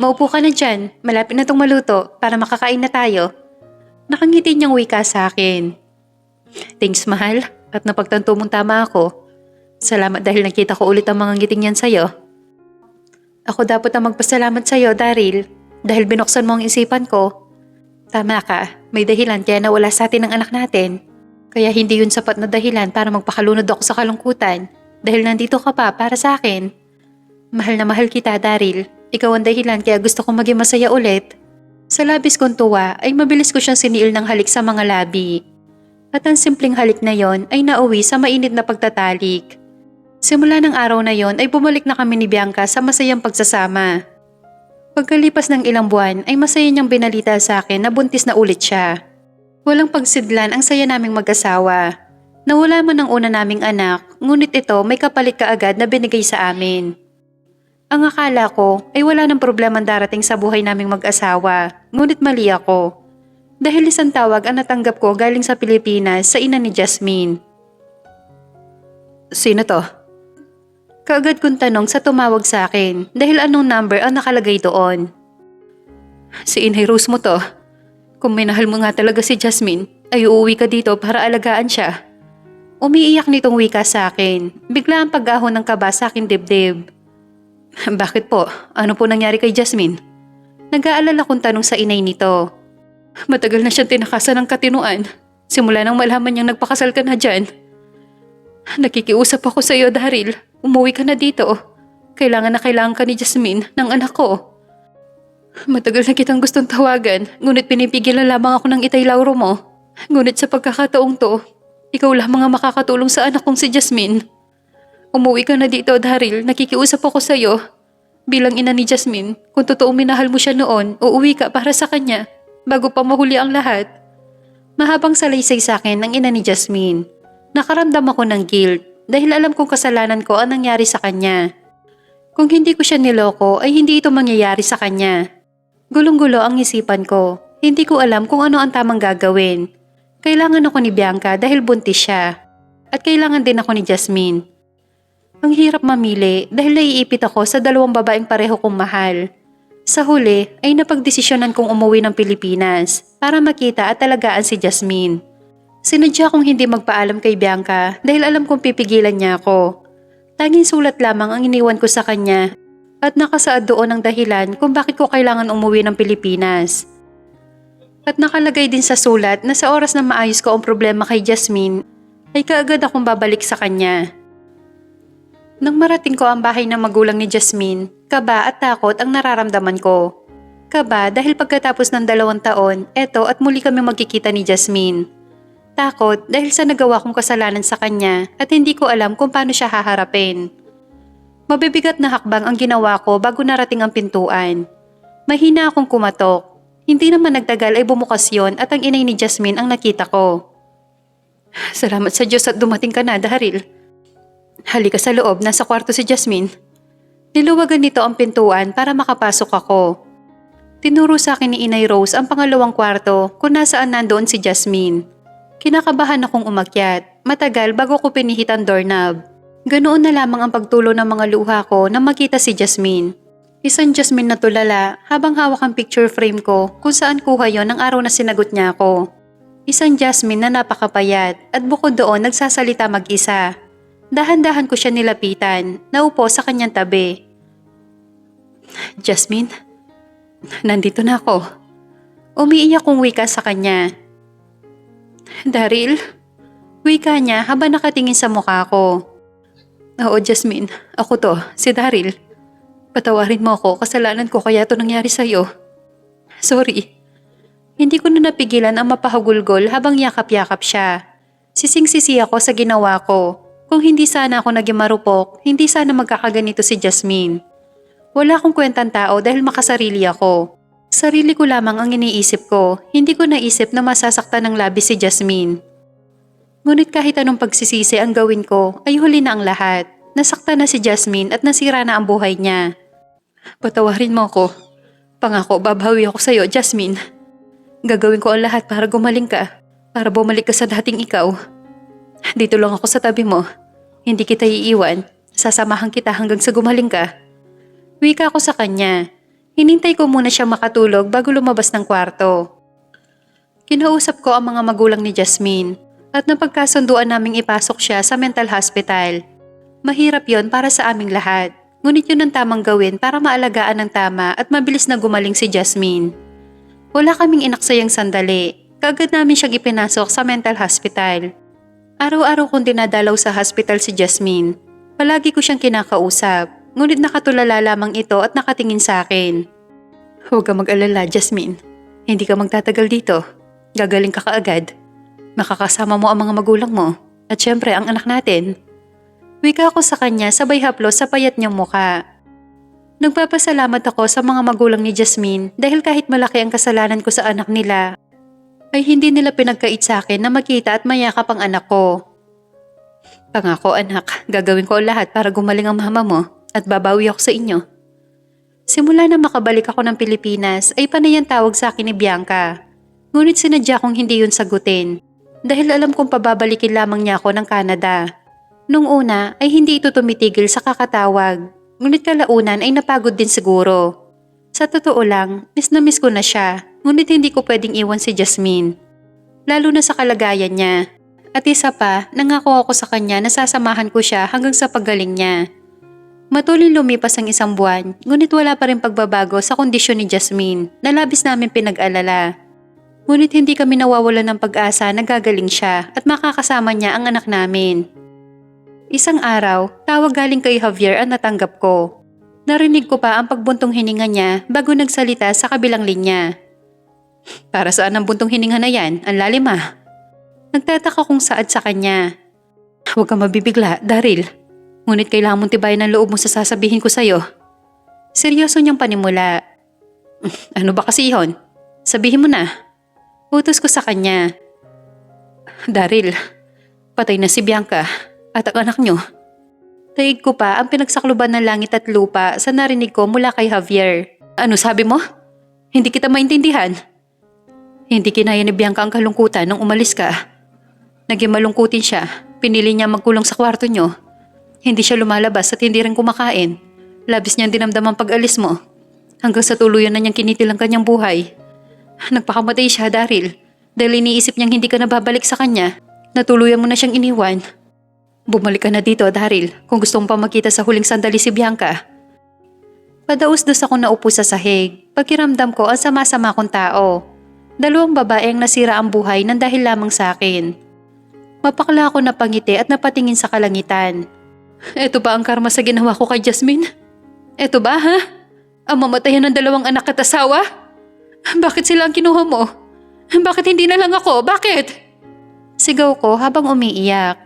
Maupo ka na dyan, malapit na tong maluto para makakain na tayo. Nakangiti niyang wika sa akin. Thanks, mahal, at napagtanto mong tama ako. Salamat dahil nakita ko ulit ang mga ngiting yan sa'yo. Ako dapat ang magpasalamat sa'yo, Daryl, dahil binuksan mo ang isipan ko. Tama ka, may dahilan kaya nawala sa atin ang anak natin. Kaya hindi yun sapat na dahilan para magpakalunod ako sa kalungkutan dahil nandito ka pa para sa akin. Mahal na mahal kita, Daryl. Ikaw ang dahilan kaya gusto kong maging masaya ulit. Sa labis kong tuwa ay mabilis ko siyang siniil ng halik sa mga labi. At ang simpleng halik na yon ay nauwi sa mainit na pagtatalik. Simula ng araw na yon ay bumalik na kami ni Bianca sa masayang pagsasama. Pagkalipas ng ilang buwan ay masaya niyang binalita sa akin na buntis na ulit siya. Walang pagsidlan ang saya naming mag-asawa. Nawala man ang una naming anak, ngunit ito may kapalit kaagad na binigay sa amin. Ang akala ko ay wala ng problemang darating sa buhay naming mag-asawa, ngunit mali ako. Dahil isang tawag ang natanggap ko galing sa Pilipinas sa ina ni Jasmine. Sino to? Kaagad kong tanong sa tumawag sa akin dahil anong number ang nakalagay doon. Si Inay Rose mo to. Kung minahal mo nga talaga si Jasmine, ay uuwi ka dito para alagaan siya. Umiiyak nitong wika sa akin. Bigla ang pag-ahon ng kaba sa aking dibdib. Bakit po? Ano po nangyari kay Jasmine? Nag-aalala kong tanong sa inay nito. Matagal na siyang tinakasan ng katinuan. Simula nang malaman niyang nagpakasal ka na dyan. Nakikiusap ako sa iyo, Daryl. Umuwi ka na dito. Kailangan ka ni Jasmine ng anak ko. Matagal na kitang gustong tawagan, ngunit pinipigilan lamang ako ng itay lauro mo. Ngunit sa pagkakataong to, ikaw lamang ang makakatulong sa anak kong si Jasmine. Umuwi ka na dito, Daryl. Nakikiusap ako sa iyo. Bilang ina ni Jasmine, kung totoong minahal mo siya noon, uuwi ka para sa kanya bago pa mahuli ang lahat. Mahabang salaysay sa akin ng ina ni Jasmine. Nakaramdam ako ng guilt dahil alam kong kasalanan ko ang nangyari sa kanya. Kung hindi ko siya niloko ay hindi ito mangyayari sa kanya. Gulong-gulo ang isipan ko. Hindi ko alam kung ano ang tamang gagawin. Kailangan ako ni Bianca dahil buntis siya. At kailangan din ako ni Jasmine. Ang hirap mamili dahil naiipit ako sa dalawang babaeng pareho kong mahal. Sa huli ay napagdesisyonan kong umuwi ng Pilipinas para makita at talagaan si Jasmine. Sinadya kong hindi magpaalam kay Bianca dahil alam kong pipigilan niya ako. Tanging sulat lamang ang iniwan ko sa kanya at nakasaad doon ang dahilan kung bakit ko kailangan umuwi ng Pilipinas. At nakalagay din sa sulat na sa oras na maayos ko ang problema kay Jasmine ay kaagad akong babalik sa kanya. Nang marating ko ang bahay ng magulang ni Jasmine, kaba at takot ang nararamdaman ko. Kaba dahil pagkatapos ng 2 taon, eto at muli kami magkikita ni Jasmine. Takot dahil sa nagawa kong kasalanan sa kanya at hindi ko alam kung paano siya haharapin. Mabibigat na hakbang ang ginawa ko bago narating ang pintuan. Mahina akong kumatok. Hindi naman nagtagal ay bumukas yon at ang inay ni Jasmine ang nakita ko. Salamat sa Diyos at dumating ka na, Daryl. Halika sa loob, nasa kwarto si Jasmine. Niluwagan nito ang pintuan para makapasok ako. Tinuro sa akin ni Inay Rose ang pangalawang kwarto kung nasaan nandoon si Jasmine. Kinakabahan akong umakyat, matagal bago ko pinihit ang doorknob. Ganoon na lamang ang pagtulo ng mga luha ko na makita si Jasmine. Isang Jasmine na tulala habang hawak ang picture frame ko kung saan kuha yon ng araw na sinagot niya ako. Isang Jasmine na napakapayat at bukod doon nagsasalita mag-isa. Dahan-dahan ko siya nilapitan, naupo sa kanyang tabi. Jasmine, nandito na ako. Umiiyak kong wika sa kanya. Daryl, wika niya habang nakatingin sa mukha ko. Oo Jasmine, ako to, si Daryl. Patawarin mo ako, kasalanan ko kaya to nangyari sa'yo. Sorry. Hindi ko na napigilan ang mapahagulgol habang yakap-yakap siya. Sising-sisi ako sa ginawa ko. Kung hindi sana ako naging marupok, hindi sana magkakaganito si Jasmine. Wala akong kwentang tao dahil makasarili ako. Sarili ko lamang ang iniisip ko, hindi ko naisip na masasaktan ng labis si Jasmine. Ngunit kahit anong pagsisisi ang gawin ko, ay huli na ang lahat. Nasaktan na si Jasmine at nasira na ang buhay niya. Patawarin mo ako. Pangako, babawi ako sa'yo, Jasmine. Gagawin ko ang lahat para gumaling ka, para bumalik ka sa dating ikaw. Dito lang ako sa tabi mo. Hindi kita iiwan. Sasamahan kita hanggang sa gumaling ka. Wika ko sa kanya. Hinintay ko muna siya makatulog bago lumabas ng kwarto. Kinausap ko ang mga magulang ni Jasmine at napagkasunduan naming ipasok siya sa mental hospital. Mahirap yon para sa aming lahat. Ngunit yun ang tamang gawin para maalagaan ng tama at mabilis na gumaling si Jasmine. Wala kaming inaksayang sandali. Kaagad namin siyang ipinasok sa mental hospital. Araw-araw kong dinadalaw sa hospital si Jasmine. Palagi ko siyang kinakausap, ngunit nakatulala lamang ito at nakatingin sa akin. Huwag ka mag-alala, Jasmine. Hindi ka magtatagal dito. Gagaling ka kaagad. Makakasama mo ang mga magulang mo at syempre ang anak natin. Wika ko sa kanya sabay haplos sa payat niyang muka. Nagpapasalamat ako sa mga magulang ni Jasmine dahil kahit malaki ang kasalanan ko sa anak nila, ay hindi nila pinagkait sa akin na makita at mayakap ang anak ko. Pangako anak, gagawin ko ang lahat para gumaling ang mama mo at babawi ako sa inyo. Simula na makabalik ako ng Pilipinas ay panay ang tawag sa akin ni Bianca. Ngunit sinadya kong hindi yun sagutin dahil alam kong pababalikin lamang niya ako ng Canada. Nung una ay hindi ito tumitigil sa kakatawag, ngunit kalaunan ay napagod din siguro. Sa totoo lang, miss na miss ko na siya, ngunit hindi ko pwedeng iwan si Jasmine. Lalo na sa kalagayan niya. At isa pa, nangako ako sa kanya na sasamahan ko siya hanggang sa paggaling niya. Matuloy lumipas ang 1 buwan, ngunit wala pa rin pagbabago sa kondisyon ni Jasmine na labis namin pinag-alala. Ngunit hindi kami nawawalan ng pag-asa na gagaling siya at makakasama niya ang anak namin. Isang araw, tawag galing kay Javier ang natanggap ko. Narinig ko pa ang pagbuntong hininga niya bago nagsalita sa kabilang linya. Para saan ang buntong hininga na yan? Ang lalim ah. Nagtataka kong saad sa kanya. Huwag kang mabibigla, Daryl. Ngunit kailangan mong tibayan ang loob mo sa sasabihin ko sa'yo. Seryoso niyang panimula. Ano ba kasi yun? Sabihin mo na. Utos ko sa kanya. Daryl, patay na si Bianca at ang anak niyo. Taig ko pa ang pinagsakluban ng langit at lupa sa narinig ko mula kay Javier. Ano sabi mo? Hindi kita maintindihan. Hindi kinaya ni Bianca ang kalungkutan nung umalis ka. Naging malungkutin siya. Pinili niya magkulong sa kwarto niyo. Hindi siya lumalabas at hindi rin kumakain. Labis niyang dinamdam ang pag-alis mo. Hanggang sa tuluyan na niyang kinitil ang kanyang buhay. Nagpakamatay siya, Daryl. Dahil iniisip niyang hindi ka na babalik sa kanya. Natuluyan mo na siyang iniwan. Bumalik ka na dito, Daryl, kung gusto mong pa makita sa huling sandali si Bianca. Padaus-dus ako naupo sa sahig. Pagkiramdam ko ang sama-sama kong tao. 2 babae ang nasira ang buhay nang dahil lamang sa akin. Mapakla ako na pangiti at napatingin sa kalangitan. Eto ba ang karma sa ginawa ko kay Jasmine? Eto ba, ha? Ang mamatayan ng 2 anak at asawa? Bakit sila ang kinuha mo? Bakit hindi na lang ako? Bakit? Sigaw ko habang umiiyak.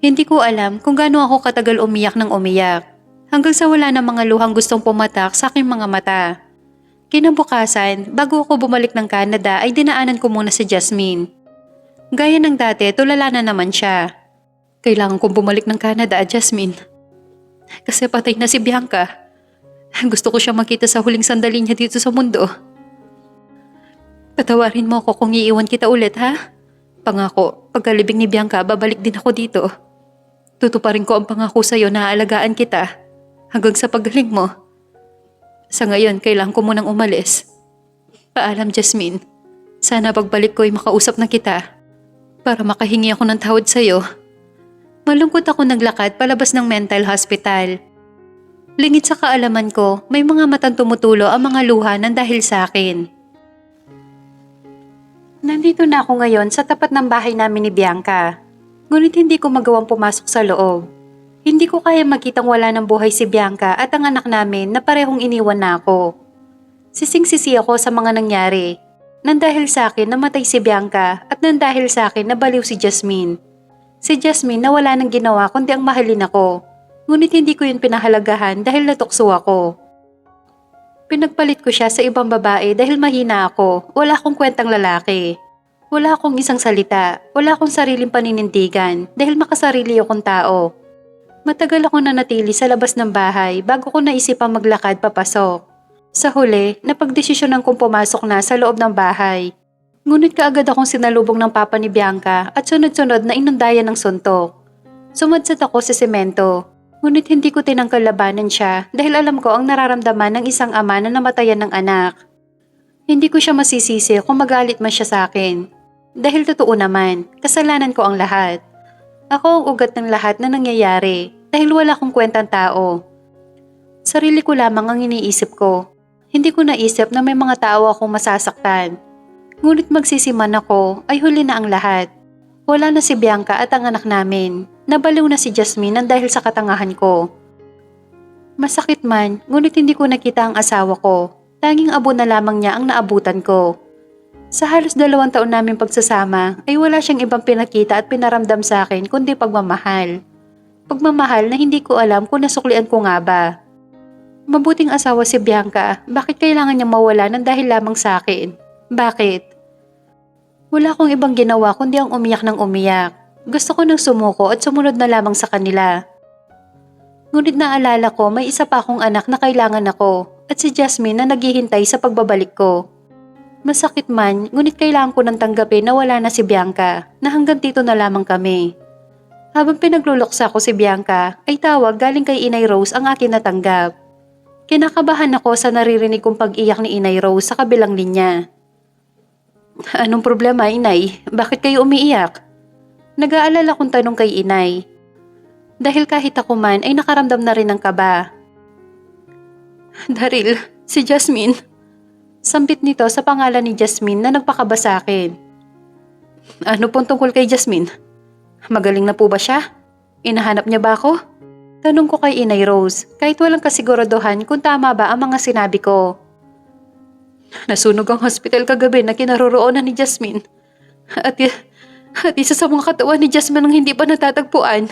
Hindi ko alam kung gaano ako katagal umiyak ng umiyak. Hanggang sa wala na mga luhang gustong pumatak sa aking mga mata. Kinabukasan, bago ako bumalik ng Canada ay dinaanan ko muna si Jasmine. Gaya ng dati, tulala na naman siya. Kailangan kong bumalik ng Canada, Jasmine. Kasi patay na si Bianca. Gusto ko siya makita sa huling sandali niya dito sa mundo. Patawarin mo ako kung iiwan kita ulit, ha? Pangako, pagkalibing ni Bianca, babalik din ako dito. Tutuparin ko ang pangako sa'yo na aalagaan kita. Hanggang sa paggaling mo. Sa ngayon, kailangan ko munang umalis. Paalam, Jasmine. Sana pagbalik ko ay makausap na kita. Para makahingi ako ng tawad sa'yo. Malungkot ako naglakad palabas ng mental hospital. Lingid sa kaalaman ko, may mga matang tumutulo ang mga luha ng dahil sa akin. Nandito na ako ngayon sa tapat ng bahay namin ni Bianca. Ngunit hindi ko magawang pumasok sa loob. Hindi ko kaya makitang wala ng buhay si Bianca at ang anak namin na parehong iniwan na ako. Sising-sisi ako sa mga nangyari. Nang dahil sa akin namatay si Bianca at nang dahil sa akin nabaliw si Jasmine. Si Jasmine na wala nang ginawa kundi ang mahalin ako. Ngunit hindi ko yun pinahalagahan dahil natukso ako. Pinagpalit ko siya sa ibang babae dahil mahina ako. Wala akong kwentang lalaki. Wala akong isang salita. Wala akong sariling paninindigan dahil makasarili akong tao. Matagal ako nanatili sa labas ng bahay bago ko naisipang maglakad papasok. Sa huli, napagdesisyonan kong pumasok na sa loob ng bahay. Ngunit kaagad akong sinalubong ng papa ni Bianca at sunod-sunod na inundayan ng suntok. Sumadsad ako sa semento. Ngunit hindi ko tinangkal labanan siya dahil alam ko ang nararamdaman ng isang ama na namatayan ng anak. Hindi ko siya masisisi kung magalit man siya sa akin. Dahil totoo naman, kasalanan ko ang lahat. Ako ang ugat ng lahat na nangyayari dahil wala akong kwentang tao. Sarili ko lamang ang iniisip ko. Hindi ko naisip na may mga tao akong masasaktan. Ngunit magsisiman ako ay huli na ang lahat. Wala na si Bianca at ang anak namin. Nabaliw na si Jasmine nang dahil sa katangahan ko. Masakit man, ngunit hindi ko nakita ang asawa ko. Tanging abo na lamang niya ang naabutan ko. Sa halos 2 taon namin pagsasama ay wala siyang ibang pinakita at pinaramdam sa akin kundi pagmamahal. Pagmamahal na hindi ko alam kung nasuklian ko nga ba. Mabuting asawa si Bianca, bakit kailangan niyang mawala ng dahil lamang sa akin? Bakit? Wala akong ibang ginawa kundi ang umiyak ng umiyak. Gusto ko nang sumuko at sumunod na lamang sa kanila. Ngunit naalala ko may isa pa akong anak na kailangan ako at si Jasmine na naghihintay sa pagbabalik ko. Masakit man, ngunit kailangan ko nang tanggapin na wala na si Bianca, na hanggang dito na lamang kami. Habang pinagluluksa ko si Bianca, ay tawag galing kay Inay Rose ang akin natanggap. Kinakabahan ako sa naririnig kong pag-iyak ni Inay Rose sa kabilang linya. Anong problema, Inay? Bakit kayo umiiyak? Nag-aalala kong tanong kay Inay. Dahil kahit ako man ay nakaramdam na rin ng kaba. Daryl, si Jasmine. Sampit nito sa pangalan ni Jasmine na nagpakaba sa akin. Ano pong tungkol kay Jasmine? Magaling na po ba siya? Inahanap niya ba ako? Tanong ko kay Inay Rose kahit walang kasiguraduhan kung tama ba ang mga sinabi ko. Nasunog ang hospital kagabi na kinaroroonan ni Jasmine. At isa sa mga katawan ni Jasmine ang hindi pa natatagpuan.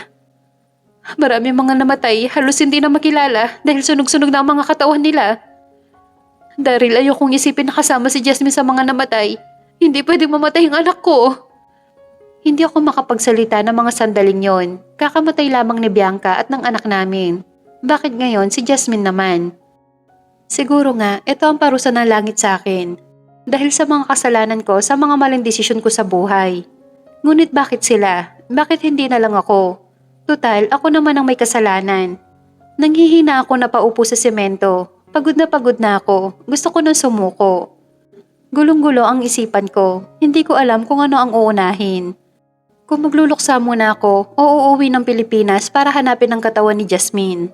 Marami mga namatay, halos hindi na makilala dahil sunog-sunog na ang mga katawan nila. Daryl, ayokong isipin na kasama si Jasmine sa mga namatay. Hindi pwedeng mamatay ang anak ko. Hindi ako makapagsalita ng mga sandaling yon. Kakamatay lamang ni Bianca at ng anak namin. Bakit ngayon si Jasmine naman? Siguro nga, ito ang parusa ng langit sa akin. Dahil sa mga kasalanan ko sa mga maling desisyon ko sa buhay. Ngunit bakit sila? Bakit hindi na lang ako? Tutal, ako naman ang may kasalanan. Nanghihina ako na paupo sa semento. Pagod na ako. Gusto ko nang sumuko. Gulong-gulo ang isipan ko. Hindi ko alam kung ano ang uunahin. Kung magluluksa muna ako o uuwi ng Pilipinas para hanapin ang katawan ni Jasmine.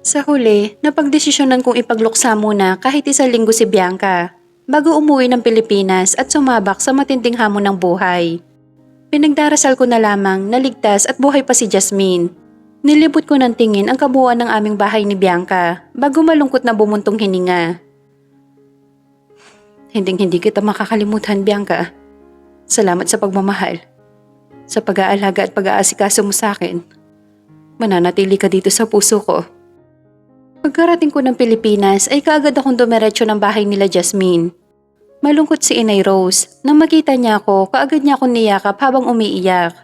Sa huli, napagdesisyonan kong ipagluksa muna kahit 1 linggo si Bianca bago umuwi ng Pilipinas at sumabak sa matinding hamon ng buhay. Pinagdarasal ko na lamang na ligtas at buhay pa si Jasmine. Nilibot ko ng tingin ang kabuuan ng aming bahay ni Bianca bago malungkot na bumuntong hininga. Hinding-hindi kita makakalimutan, Bianca. Salamat sa pagmamahal, sa pag-aalaga at pag-aasikaso mo sa akin. Mananatili ka dito sa puso ko. Pagkarating ko ng Pilipinas ay kaagad akong dumiretso ng bahay nila Jasmine. Malungkot si Inay Rose. Nang makita niya ako, kaagad niya akong niyakap habang umiiyak.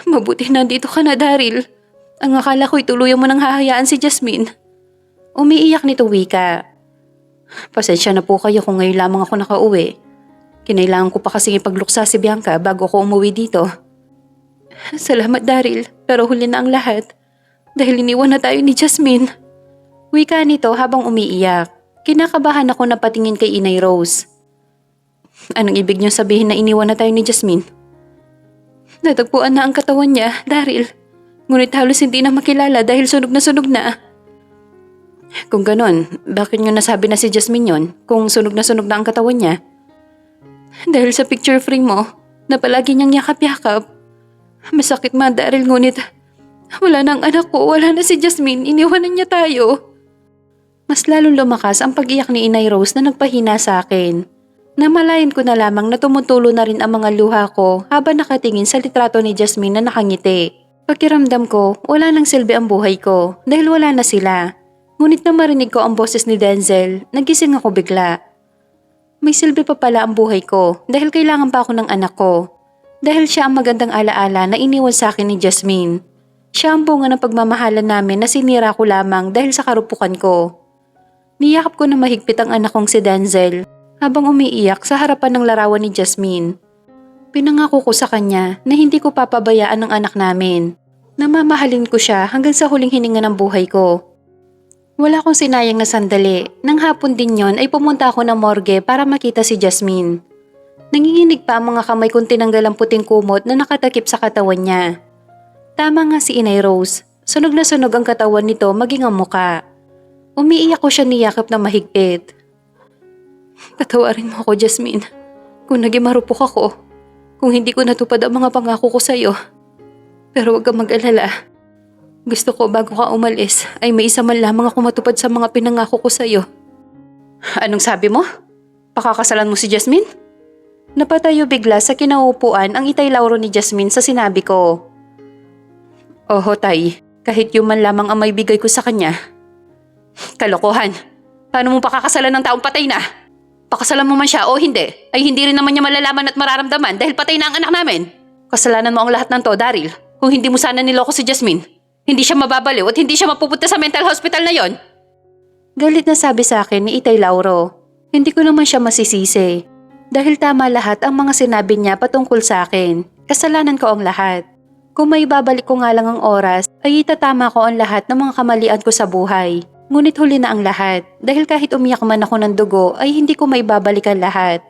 Mabuti nandito ka na, Daryl. Ang akala ko'y tuluyan mo nang hahayaan si Jasmine. Umiiyak nito Wika. Pasensya na po kayo kung ngayon lamang ako nakauwi. Kinailangan ko pa kasing ipagluksa si Bianca bago ko umuwi dito. Salamat, Daryl, pero huli na ang lahat. Dahil iniwan na tayo ni Jasmine. Wika nito habang umiiyak. Kinakabahan ako na patingin kay Inay Rose. Anong ibig niyo sabihin na iniwan na tayo ni Jasmine? Natagpuan na ang katawan niya, Daryl. Ngunit halos hindi na makilala dahil sunog na. Kung ganon, bakit niyo nasabi na si Jasmine yon kung sunog na ang katawan niya? Dahil sa picture frame mo, na palagi niyang yakap-yakap. Masakit man, Daryl, ngunit wala na ang anak ko, wala na si Jasmine, iniwanan niya tayo. Mas lalong lumakas ang pag-iyak ni Inay Rose na nagpahina sa akin. Namalayan ko na lamang na tumutulo na rin ang mga luha ko habang nakatingin sa litrato ni Jasmine na nakangiti. Pakiramdam ko, wala nang silbi ang buhay ko dahil wala na sila. Ngunit nang marinig ko ang boses ni Denzel, nagising ako bigla. May silbi pa pala ang buhay ko dahil kailangan pa ako ng anak ko. Dahil siya ang magandang alaala na iniwan sa akin ni Jasmine. Siya ang bunga ng pagmamahalan namin na sinira ko lamang dahil sa karupukan ko. Niyakap ko na mahigpit ang anak kong si Denzel habang umiiyak sa harapan ng larawan ni Jasmine. Pinangako ko sa kanya na hindi ko papabayaan ang anak namin. Namamahalin ko siya hanggang sa huling hininga ng buhay ko. Wala akong sinayang na sandali. Nang hapon din yon ay pumunta ako ng morgue para makita si Jasmine. Nanginginig pa ang mga kamay kong tinanggal ang puting kumot na nakatakip sa katawan niya. Tama nga si Inay Rose. Sunog na sunog ang katawan nito maging ang muka. Umiiyak ko siya niyakap na mahigpit. Patawarin mo ako, Jasmine. Kung naging marupok ako. Kung hindi ko natupad ang mga pangako ko sa'yo. Pero huwag kang mag-alala. Gusto ko bago ka umalis ay may isa man lamang ako matupad sa mga pinangako ko sa'yo. Anong sabi mo? Pakakasalan mo si Jasmine? Napatayo bigla sa kinaupuan ang itay lauro ni Jasmine sa sinabi ko. Oho, Tay. Kahit yung man lamang ang may bigay ko sa kanya. Kalokohan. Paano mo pakakasalan ng taong patay na? Pakasalan mo man siya o hindi, ay hindi rin naman niya malalaman at mararamdaman dahil patay na ang anak namin. Kasalanan mo ang lahat ng to, Daryl. Kung hindi mo sana niloko si Jasmine, hindi siya mababaliw at hindi siya mapupunta sa mental hospital na yon. Galit na sabi sa akin ni Itay Lauro. Hindi ko naman siya masisisi. Dahil tama lahat ang mga sinabi niya patungkol sa akin. Kasalanan ko ang lahat. Kung may babalik ko nga lang ang oras, ay itatama ko ang lahat ng mga kamalian ko sa buhay. Ngunit huli na ang lahat dahil kahit umiyak man ako ng dugo ay hindi ko maibabalikan lahat.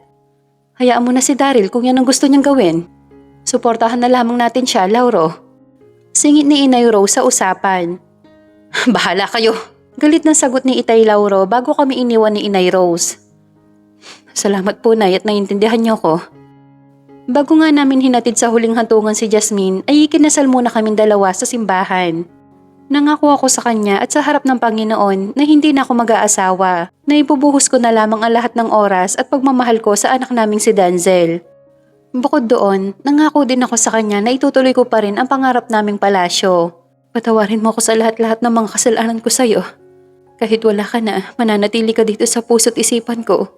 Hayaan mo na si Daryl kung yan ang gusto niyang gawin. Suportahan na lamang natin siya, Lauro. Singit ni Inay Rose sa usapan. Bahala kayo. Galit na sagot ni Itay Lauro bago kami iniwan ni Inay Rose. Salamat po, Nay, at naiintindihan niyo ko. Bago nga namin hinatid sa huling hantungan si Jasmine ay ikinasal muna kaming dalawa sa simbahan. Nangako ako sa kanya at sa harap ng Panginoon na hindi na ako mag-aasawa, na ibubuhos ko na lamang ang lahat ng oras at pagmamahal ko sa anak naming si Denzel. Bukod doon, nangako din ako sa kanya na itutuloy ko pa rin ang pangarap naming palasyo. Patawarin mo ako sa lahat-lahat ng mga kasalanan ko sa'yo. Kahit wala ka na, mananatili ka dito sa puso't isipan ko.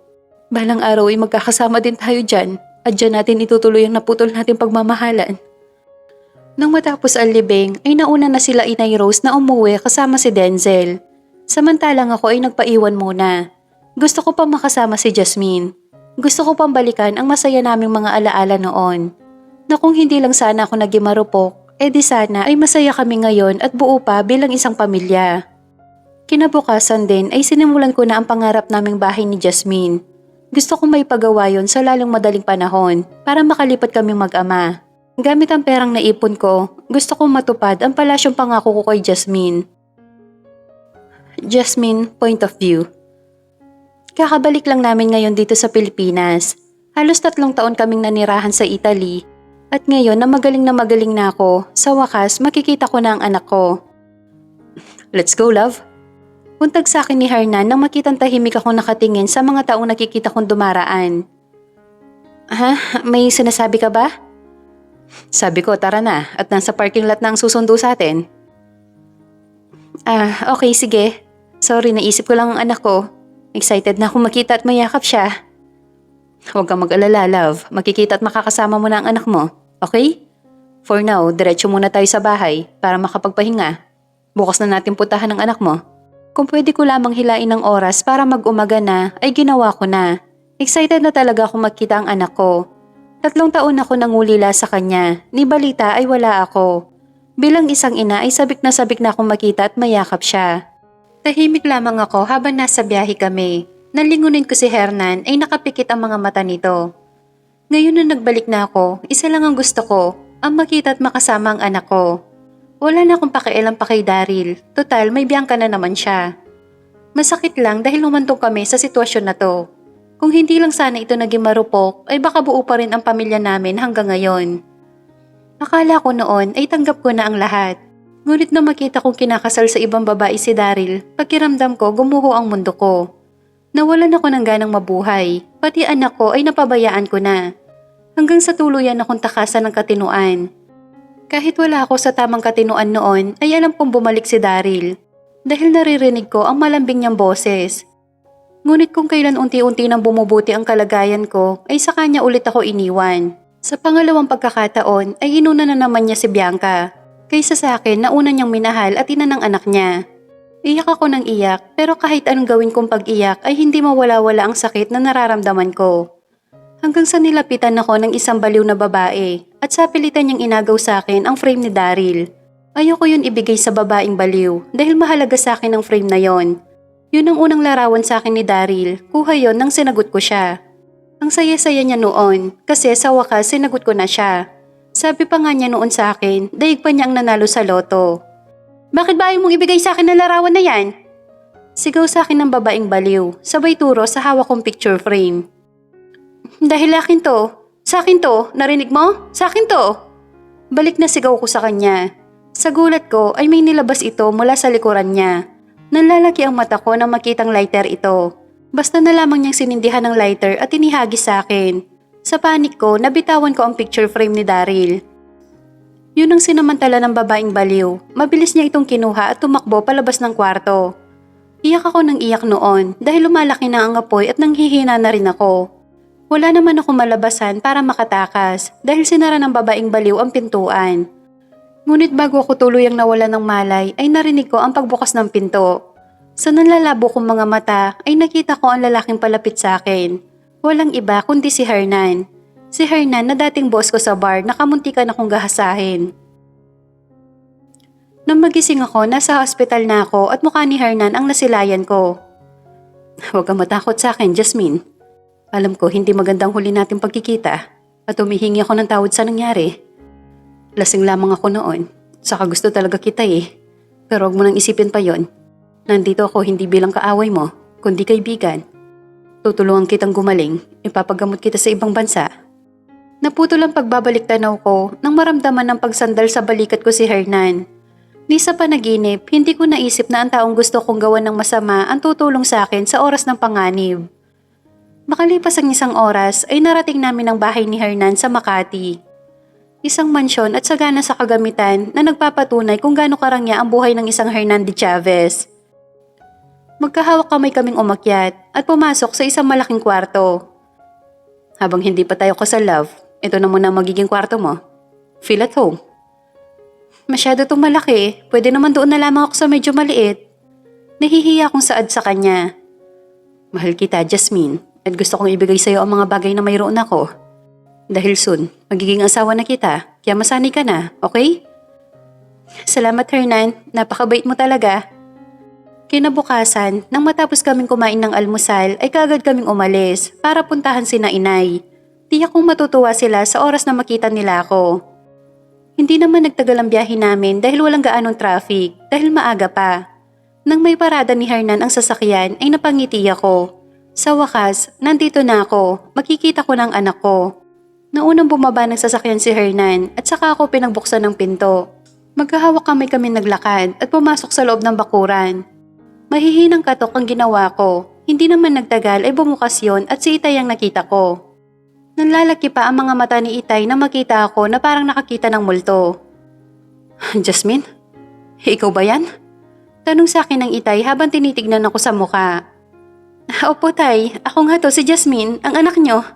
Balang araw ay magkakasama din tayo dyan at dyan natin itutuloy ang naputol nating pagmamahalan. Nang matapos ang libing ay nauna na sila Inay Rose na umuwi kasama si Denzel. Samantalang ako ay nagpaiwan muna. Gusto ko pang makasama si Jasmine. Gusto ko pang balikan ang masaya naming mga alaala noon. Na kung hindi lang sana ako naging marupok, di sana ay masaya kami ngayon at buo pa bilang isang pamilya. Kinabukasan din ay sinimulan ko na ang pangarap naming bahay ni Jasmine. Gusto kong may pagawa yon sa lalong madaling panahon para makalipat kaming mag-ama. Gamit ang perang naipon ko, gusto kong matupad ang palasyong pangako ko kay Jasmine. Jasmine, point of view. Kakabalik lang namin ngayon dito sa Pilipinas. Halos 3 taon kaming nanirahan sa Italy. At ngayon na magaling na ako, sa wakas makikita ko na ang anak ko. Let's go, love. Puntag sa akin ni Hernan nang makitang tahimik akong nakatingin sa mga taong nakikita kong dumaraan. Ha? May sinasabi ka ba? Sabi ko, tara na at nasa parking lot na ang susundo sa atin. Okay, sige. Sorry, naisip ko lang ang anak ko. Excited na akong makita at mayakap siya. Huwag kang mag-alala, love. Makikita at makakasama mo na ang anak mo. Okay? For now, diretso muna tayo sa bahay para makapagpahinga. Bukas na natin putahan ang anak mo. Kung pwede ko lamang hilain ng oras para mag-umaga na, ay ginawa ko na. Excited na talaga akong makita ang anak ko. 3 taon ako nangulila sa kanya. Ni balita ay wala ako. Bilang isang ina ay sabik na akong makita at mayakap siya. Tahimik lamang ako habang nasa biyahe kami. Nalingunin ko si Hernan ay nakapikit ang mga mata nito. Ngayon na nagbalik na ako, isa lang ang gusto ko, ang makita at makasama ang anak ko. Wala na akong pakialam pa kay Daryl. Total, may Bianca na naman siya. Masakit lang dahil humantong kami sa sitwasyon na to. Kung hindi lang sana ito naging marupok, ay baka buo pa rin ang pamilya namin hanggang ngayon. Akala ko noon ay tanggap ko na ang lahat. Ngunit na makita kong kinakasal sa ibang babae si Daryl, pakiramdam ko gumuho ang mundo ko. Nawalan ako ng ganang mabuhay, pati anak ko ay napabayaan ko na. Hanggang sa tuluyan akong takasan ng katinuan. Kahit wala ako sa tamang katinuan noon, ay alam kong bumalik si Daryl. Dahil naririnig ko ang malambing niyang boses. Ngunit kung kailan unti-unti nang bumubuti ang kalagayan ko, ay sa kanya ulit ako iniwan. Sa pangalawang pagkakataon ay inuna na naman niya si Bianca. Kaysa sa akin na una niyang minahal at ina ng anak niya. Iyak ako ng iyak pero kahit anong gawin kong pag-iyak ay hindi mawala-wala ang sakit na nararamdaman ko. Hanggang sa nilapitan ako ng isang baliw na babae at sa pilitan niyang inagaw sa akin ang frame ni Daryl. Ayoko yun ibigay sa babaeng baliw dahil mahalaga sa akin ang frame na yon. Yun ang unang larawan sa akin ni Daryl, kuha yon nang sinagot ko siya. Ang saya-saya niya noon kasi sa wakas sinagot ko na siya. Sabi pa nga niya noon sa akin, daig pa niya ang nanalo sa loto. Bakit ba ayaw mong ibigay sa akin ang larawan na yan? Sigaw sa akin ng babaeng baliw, sabay turo sa hawak kong picture frame. Dahil akin to. Sa akin to. Narinig mo? Sa akin to. Balik na sigaw ko sa kanya. Sa gulat ko ay may nilabas ito mula sa likuran niya. Nanlalaki ang mata ko nang makitang lighter ito. Basta na lamang niyang sinindihan ng lighter at inihagis sa akin. Sa panik ko, nabitawan ko ang picture frame ni Daryl. Yun ang sinamantala ng babaeng baliw. Mabilis niya itong kinuha at tumakbo palabas ng kwarto. Iyak ako ng iyak noon dahil lumalaki na ang apoy at nanghihina na rin ako. Wala naman ako malabasan para makatakas dahil sinara ng babaeng baliw ang pintuan. Ngunit bago ako tuluyang nawala ng malay ay narinig ko ang pagbukas ng pinto. Sa nanlalabo kong mga mata ay nakita ko ang lalaking palapit sa akin. Walang iba kundi si Hernan. Si Hernan na dating boss ko sa bar na kamuntikan akong gahasahin. Nang magising ako, nasa hospital na ako at mukha ni Hernan ang nasilayan ko. Huwag kang matakot sa akin, Jasmine. Alam ko hindi magandang huli nating pagkikita at humihingi ako ng tawad sa nangyari. Lasing lamang ako noon, saka gusto talaga kita eh. Pero huwag mo nang isipin pa yon. Nandito ako hindi bilang kaaway mo, kundi kaibigan. Tutulungan kitang gumaling, ipapagamot kita sa ibang bansa. Naputol ang pagbabalik tanaw ko nang maramdaman ng pagsandal sa balikat ko si Hernan. Ni sa panaginip, hindi ko naisip na ang taong gusto kong gawan ng masama ang tutulong sa akin sa oras ng panganib. Makalipas ang isang oras ay narating namin ang bahay ni Hernan sa Makati. Isang mansyon at sagana sa kagamitan na nagpapatunay kung gaano karangya ang buhay ng isang Hernan de Chavez. Magkahawak kamay kaming umakyat at pumasok sa isang malaking kwarto. Habang hindi pa tayo kasal, love, ito na muna ang magiging kwarto mo. Feel at home. Masyado itong malaki, pwede naman doon na lamang ako sa medyo maliit. Nahihiya akong saad sa kanya. Mahal kita, Jasmine, at gusto kong ibigay sa iyo ang mga bagay na mayroon ako. Dahil soon, magiging asawa na kita, kaya masanay ka na, okay? Salamat, Hernan, napakabait mo talaga. Kinabukasan, nang matapos kaming kumain ng almusal ay kaagad kaming umalis para puntahan sina inay. Tiyak kong matutuwa sila sa oras na makita nila ako. Hindi naman nagtagal ang biyahe namin dahil walang gaanong traffic dahil maaga pa. Nang may parada ni Hernan ang sasakyan ay napangiti ako. Sa wakas, nandito na ako, makikita ko ng anak ko. Naunang bumaba ng sasakyan si Hernan at saka ako pinagbuksan ng pinto. Magkahawak kami naglakad at pumasok sa loob ng bakuran. Mahihinang katok ang ginawa ko. Hindi naman nagtagal ay bumukas yon at si Itay ang nakita ko. Nanlalaki pa ang mga mata ni Itay na makita ako na parang nakakita ng multo. Jasmine? Ikaw ba yan? Tanong sa akin ng Itay habang tinitignan ako sa muka. Opo Tay, ako nga to si Jasmine, ang anak nyo.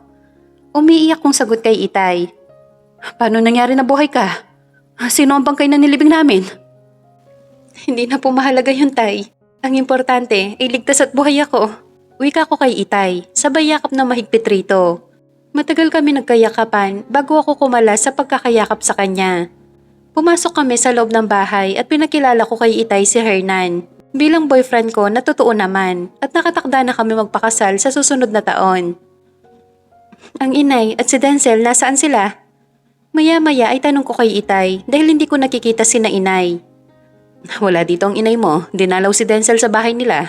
Umiiyak kong sagot kay Itay. Paano nangyari na buhay ka? Sino ang bangkay na nilibing namin? Hindi na po mahalaga yun, Tay. Ang importante ay ligtas at buhay ako. Wika ko kay Itay, sabay yakap na mahigpit rito. Matagal kami nagkayakapan bago ako kumala sa pagkakayakap sa kanya. Pumasok kami sa loob ng bahay at pinakilala ko kay Itay si Hernan. Bilang boyfriend ko na totoo naman at nakatakda na kami magpakasal sa susunod na taon. Ang inay at si Denzel nasaan sila? Maya-maya ay tanong ko kay Itay dahil hindi ko nakikita sina inay. Wala dito ang inay mo, dinalaw si Denzel sa bahay nila.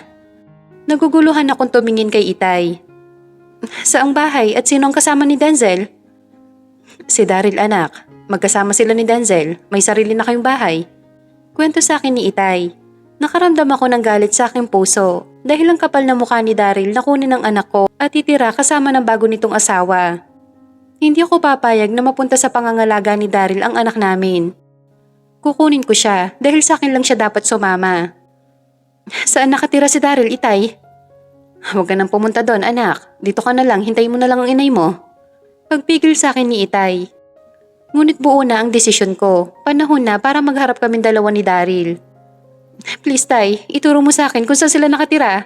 Naguguluhan akong tumingin kay Itay. Saang bahay at sino ang kasama ni Denzel? Si Daryl anak, magkasama sila ni Denzel, may sarili na kayong bahay. Kwento sa akin ni Itay. Nakaramdam ako ng galit sa aking puso dahil ang kapal na mukha ni Daryl na kunin ng anak ko at titira kasama ng bago nitong asawa. Hindi ako papayag na mapunta sa pangangalaga ni Daryl ang anak namin. Kukunin ko siya dahil sa akin lang siya dapat sumama. Saan nakatira si Daryl, Itay? Huwag ka nang pumunta doon, anak. Dito ka na lang, hintayin mo na lang ang inay mo. Pagpigil sa akin ni Itay. Ngunit buo na ang desisyon ko. Panahon na para magharap kaming dalawa ni Daryl. Please, Tay, ituro mo sa akin kung saan sila nakatira.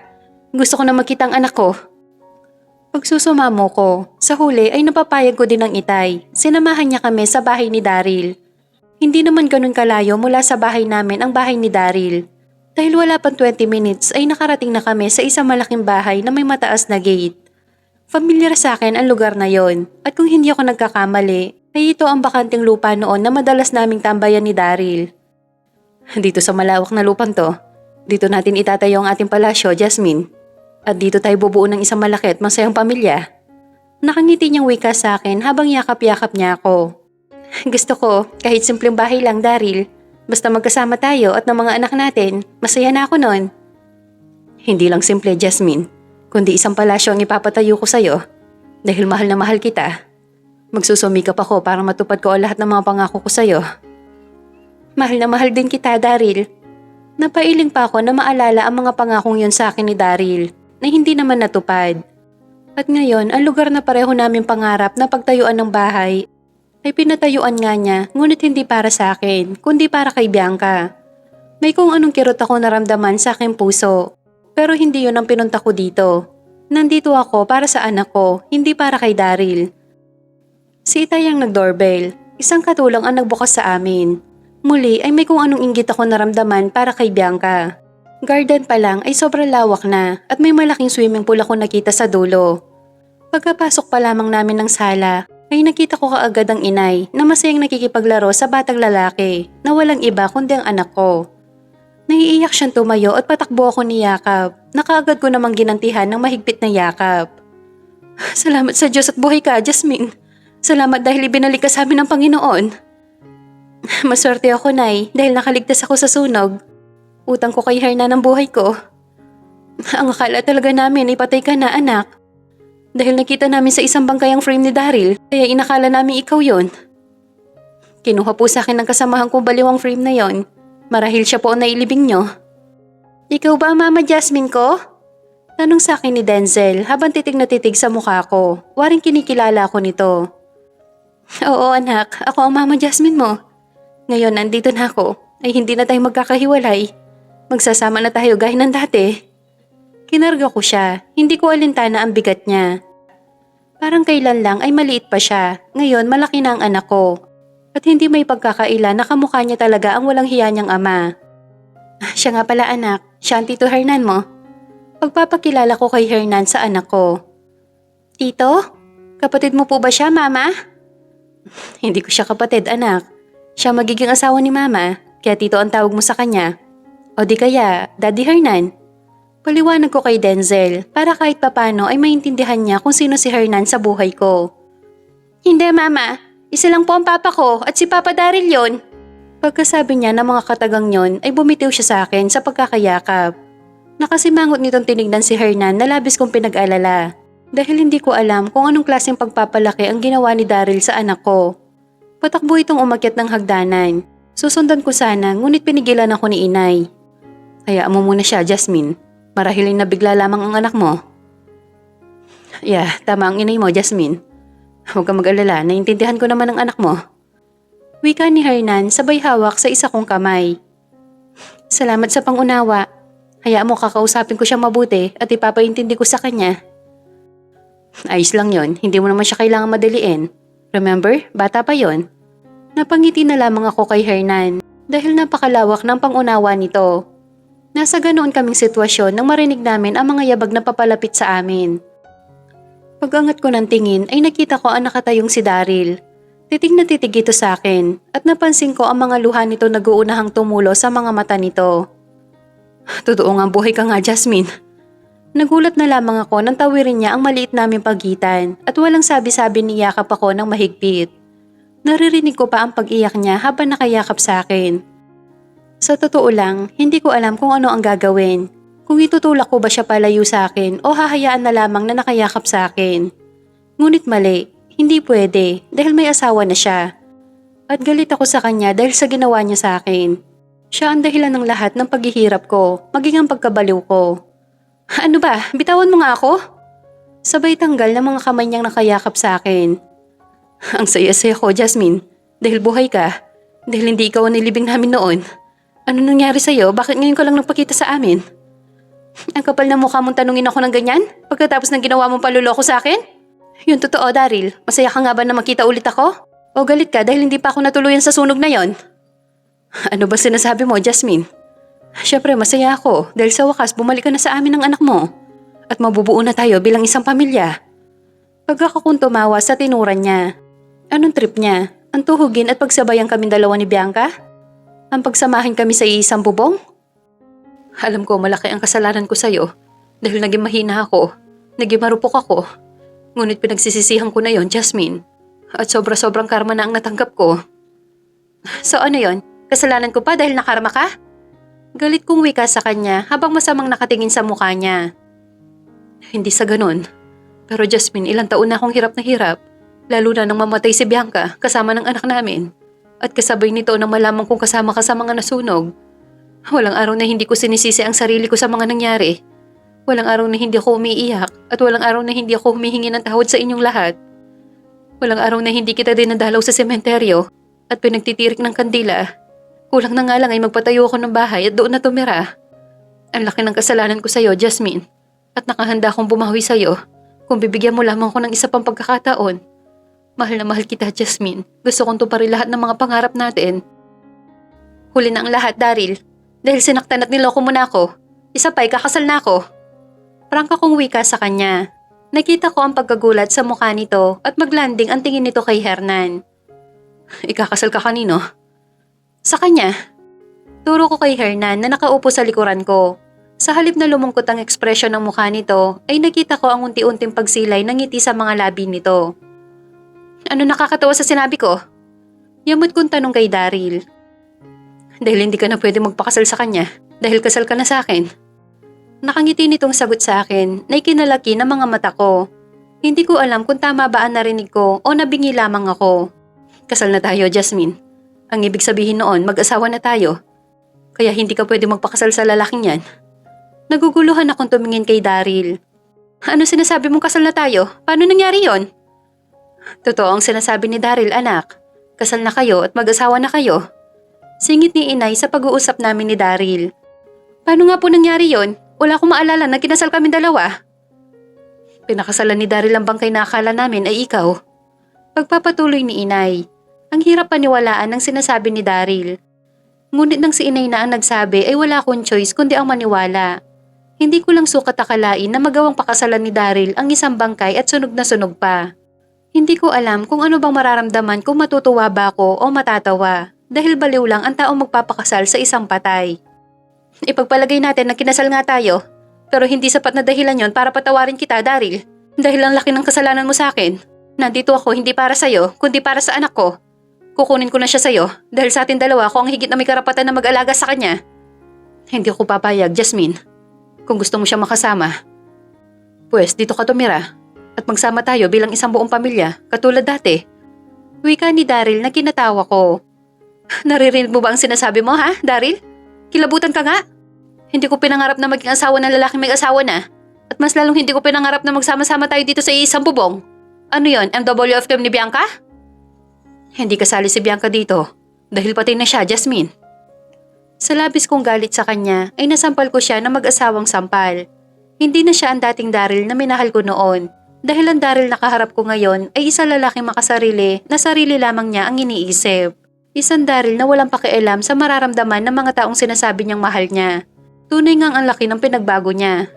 Gusto ko na makita ang anak ko. Pagsusumamo ko, sa huli ay napapayag ko din ang Itay. Sinamahan niya kami sa bahay ni Daryl. Hindi naman ganun kalayo mula sa bahay namin ang bahay ni Daryl. Dahil wala pang 20 minutes ay nakarating na kami sa isang malaking bahay na may mataas na gate. Familiar sa akin ang lugar na yon at kung hindi ako nagkakamali, ay ito ang bakanting lupa noon na madalas naming tambayan ni Daryl. Dito sa malawak na lupang to, dito natin itatayo ang ating palasyo, Jasmine. At dito tayo bubuo ng isang malaki at masayang pamilya. Nakangiti niyang wika sa akin habang yakap-yakap niya ako. Gusto ko, kahit simpleng bahay lang, Daryl. Basta magkasama tayo at ng mga anak natin, masaya na ako nun. Hindi lang simple, Jasmine, kundi isang palasyo ang ipapatayo ko sa'yo. Dahil mahal na mahal kita. Magsusumikap ako para matupad ko ang lahat ng mga pangako ko sa'yo. Mahal na mahal din kita, Daryl. Napailing pa ako na maalala ang mga pangakong yon sa akin ni Daryl na hindi naman natupad. At ngayon, ang lugar na pareho namin pangarap na pagtayuan ng bahay ay pinatayuan nga niya, ngunit hindi para sa akin, kundi para kay Bianca. May kung anong kirot ako naramdaman sa aking puso, pero hindi yun ang pinunta ko dito. Nandito ako para sa anak ko, hindi para kay Daryl. Si Itay ang nag-doorbell, isang katulang ang nagbukas sa amin. Muli ay may kung anong inggit ako naramdaman para kay Bianca. Garden pa lang ay sobrang lawak na at may malaking swimming pool ako nakita sa dulo. Pagkapasok pa lamang namin ng sala, ay nakita ko kaagad ang inay na masayang nakikipaglaro sa batang lalaki na walang iba kundi ang anak ko. Naiiyak siyang tumayo at patakbo ako ni yakap. Nakaagad ko namang ginantihan ng mahigpit na yakap. Salamat sa Diyos at buhay ka, Jasmine. Salamat dahil ibinalik ka sa amin ng Panginoon. Maswerte ako, Nay, dahil nakaligtas ako sa sunog. Utang ko kay Hernan ang buhay ko. Ang akala talaga namin ay patay ka na, anak. Dahil nakita namin sa isang bangkay ang frame ni Daryl, kaya inakala namin ikaw yon. Kinuha po sa akin ng kasamahan kong baliw ang frame na yon. Marahil siya po ang nailibing nyo. Ikaw ba ang Mama Jasmine ko? Tanong sa akin ni Denzel habang titig na titig sa mukha ko. Waring kinikilala ko nito. Oo anak, ako ang Mama Jasmine mo. Ngayon nandito na ako, ay hindi na tayo magkakahiwalay. Magsasama na tayo gaya ng dati. Kinarga ko siya, hindi ko alintana ang bigat niya. Parang kailan lang ay maliit pa siya, ngayon malaki na ang anak ko. At hindi may pagkakaila na kamukha niya talaga ang walang hiya niyang ama. Siya nga pala anak, siya ang Tito Hernan mo. Pagpapakilala ko kay Hernan sa anak ko. Tito? Kapatid mo po ba siya, Mama? Hindi ko siya kapatid, anak. Siya magiging asawa ni Mama, kaya Tito ang tawag mo sa kanya. O di kaya, Daddy Hernan. Paliwanag ko kay Denzel para kahit papano ay maintindihan niya kung sino si Hernan sa buhay ko. Hindi, Mama. Isa lang po ang papa ko at si Papa Daryl yon. Pagkasabi niya ng mga katagang yon ay bumitiw siya sa akin sa pagkakayakap. Nakasimangot nitong tinignan si Hernan na labis kong pinag-alala dahil hindi ko alam kung anong klaseng pagpapalaki ang ginawa ni Daryl sa anak ko. Patakbo itong umakyat ng hagdanan. Susundan ko sana ngunit pinigilan ako ni inay. Hayaan mo muna siya, Jasmine. Marahil ay nabigla lamang ang anak mo. Tama ang inay mo, Jasmine. Huwag kang mag-alala, naiintindihan ko naman ang anak mo. Wika ni Hernan sabay hawak sa isa kong kamay. Salamat sa pangunawa. Hayaan mo kakausapin ko siya mabuti at ipapaintindi ko sa kanya. Ayos lang yon, hindi mo naman siya kailangan madaliin. Remember, bata pa yon. Napangiti na lamang ako kay Hernan dahil napakalawak ng pangunawa nito. Nasa ganoon kaming sitwasyon nang marinig namin ang mga yabag na papalapit sa amin. Pag-angat ko ng tingin ay nakita ko ang nakatayong si Daryl. Titig na titig ito sa akin at napansin ko ang mga luha nito nag-uunahang tumulo sa mga mata nito. Totoo nga buhay ka nga, Jasmine. Nagulat na lamang ako nang tawirin niya ang maliit naming pagitan at walang sabi-sabi niyakap ako ng mahigpit. Naririnig ko pa ang pag-iyak niya habang nakayakap sa akin. Sa totoo lang, hindi ko alam kung ano ang gagawin. Kung itutulak ko ba siya palayo sa akin o hahayaan na lamang na nakayakap sa akin. Ngunit mali, hindi pwede dahil may asawa na siya. At galit ako sa kanya dahil sa ginawa niya sa akin. Siya ang dahilan ng lahat ng paghihirap ko, maging ang pagkabaliw ko. Ano ba, bitawan mo nga ako? Sabay tanggal ng mga kamay niyang nakayakap sa akin. Ang saya-saya ko, Jasmine, dahil buhay ka, dahil hindi ikaw ang nilibing namin noon. Ano nangyari sa'yo? Bakit ngayon ka lang nagpakita sa amin? Ang kapal na mukha mong tanungin ako ng ganyan pagkatapos ng ginawa mong paluloko sa akin? Yun totoo, Daryl. Masaya ka nga ba na makita ulit ako? O galit ka dahil hindi pa ako natuluyan sa sunog na yon? Ano ba sinasabi mo, Jasmine? Siyempre masaya ako dahil sa wakas bumalik ka na sa amin ng anak mo. At mabubuo na tayo bilang isang pamilya. Pagkakakong tumawa sa tinuran niya. Anong trip niya? Ang tuhugin at pagsabayan kaming dalawa ni Bianca? Ang pagsamahin kami sa iisang bubong? Alam ko malaki ang kasalanan ko sa'yo dahil naging mahina ako, naging marupok ako. Ngunit pinagsisisihan ko na yon, Jasmine. At sobra-sobrang karma na ang natanggap ko. So ano yon? Kasalanan ko pa dahil nakarma ka? Galit kong wika sa kanya habang masamang nakatingin sa mukha niya. Hindi sa ganun. Pero Jasmine, ilang taon na akong hirap na hirap. Lalo na nang mamatay si Bianca kasama ng anak namin. At kasabay nito nang malaman kong kasama ka sa mga nasunog. Walang araw na hindi ko sinisisi ang sarili ko sa mga nangyari. Walang araw na hindi ako umiiyak at walang araw na hindi ako humihingi ng tawad sa inyong lahat. Walang araw na hindi kita dinadalaw sa sementeryo at pinagtitirik ng kandila. Kulang na nga lang ay magpatayo ako ng bahay at doon na tumira. Ang laki ng kasalanan ko sa'yo, Jasmine. At nakahanda akong bumawi sa'yo kung bibigyan mo lamang ko ng isa pang pagkakataon. Mahal na mahal kita, Jasmine. Gusto kong tuparin lahat ng mga pangarap natin. Huli na ang lahat, Daryl. Dahil sinaktan at niloko mo na ako. Isa pa, ikakasal na ako. Prangka kong wika sa kanya. Nakita ko ang pagkagulat sa mukha nito at maglanding ang tingin nito kay Hernan. Ikakasal ka kanino? Sa kanya. Turo ko kay Hernan na nakaupo sa likuran ko. Sa halip na lumungkot ang ekspresyon ng mukha nito, ay nakita ko ang unti-unting pagsilay ng ngiti sa mga labi nito. Ano nakakatawa sa sinabi ko? Yamot kong tanong kay Daryl. Dahil hindi ka na pwede magpakasal sa kanya, dahil kasal ka na sa akin. Nakangiti nitong sagot sa akin na ikinalaki ng mga mata ko. Hindi ko alam kung tama ba ang narinig ko o nabingi lamang ako. Kasal na tayo, Jasmine. Ang ibig sabihin noon, mag-asawa na tayo. Kaya hindi ka pwede magpakasal sa lalaking yan. Naguguluhan akong tumingin kay Daryl. Ano sinasabi mong kasal na tayo? Paano nangyari yon? Totoo ang sinasabi ni Daryl, anak. Kasal na kayo at mag-asawa na kayo. Singit ni inay sa pag-uusap namin ni Daryl. Paano nga po nangyari yon? Wala akong maalala na kinasal kami dalawa. Pinakasalan ni Daryl ang bangkay na akala namin ay ikaw. Pagpapatuloy ni inay. Ang hirap paniwalaan ng sinasabi ni Daryl. Ngunit nang si inay na ang nagsabi ay wala akong choice kundi ang maniwala. Hindi ko lang sukat akalain na magawang pakasalan ni Daryl ang isang bangkay at sunog na sunog pa. Hindi ko alam kung ano bang mararamdaman kung matutuwa ba ako o matatawa dahil baliw lang ang taong magpapakasal sa isang patay. Ipagpalagay natin na kinasal nga tayo, pero hindi sapat na dahilan yon para patawarin kita, Daryl. Dahil ang laki ng kasalanan mo sa akin. Nandito ako hindi para sa'yo kundi para sa anak ko. Kukunin ko na siya sa'yo dahil sa atin dalawa ako ang higit na may karapatan na mag-alaga sa kanya. Hindi ako papayag, Jasmine. Kung gusto mo siya makasama, pues dito ka tumira at magsama tayo bilang isang buong pamilya katulad dati. Wika ni Daryl na kinatawa ko. Naririnig mo ba ang sinasabi mo, ha, Daryl? Kilabutan ka nga. Hindi ko pinangarap na maging asawa ng lalaking may asawa na at mas lalong hindi ko pinangarap na magsama-sama tayo dito sa isang bubong. Ano yon, MWF ni Bianca? Hindi kasali si Bianca dito dahil patay na siya, Jasmine. Sa labis kong galit sa kanya ay nasampal ko siya na mag-asawang sampal. Hindi na siya ang dating Daryl na minahal ko noon dahil ang Daryl na kaharap ko ngayon ay isang lalaking makasarili na sarili lamang niya ang iniisip. Isang Daryl na walang pakialam sa mararamdaman ng mga taong sinasabi niyang mahal niya. Tunay ngang ang laki ng pinagbago niya.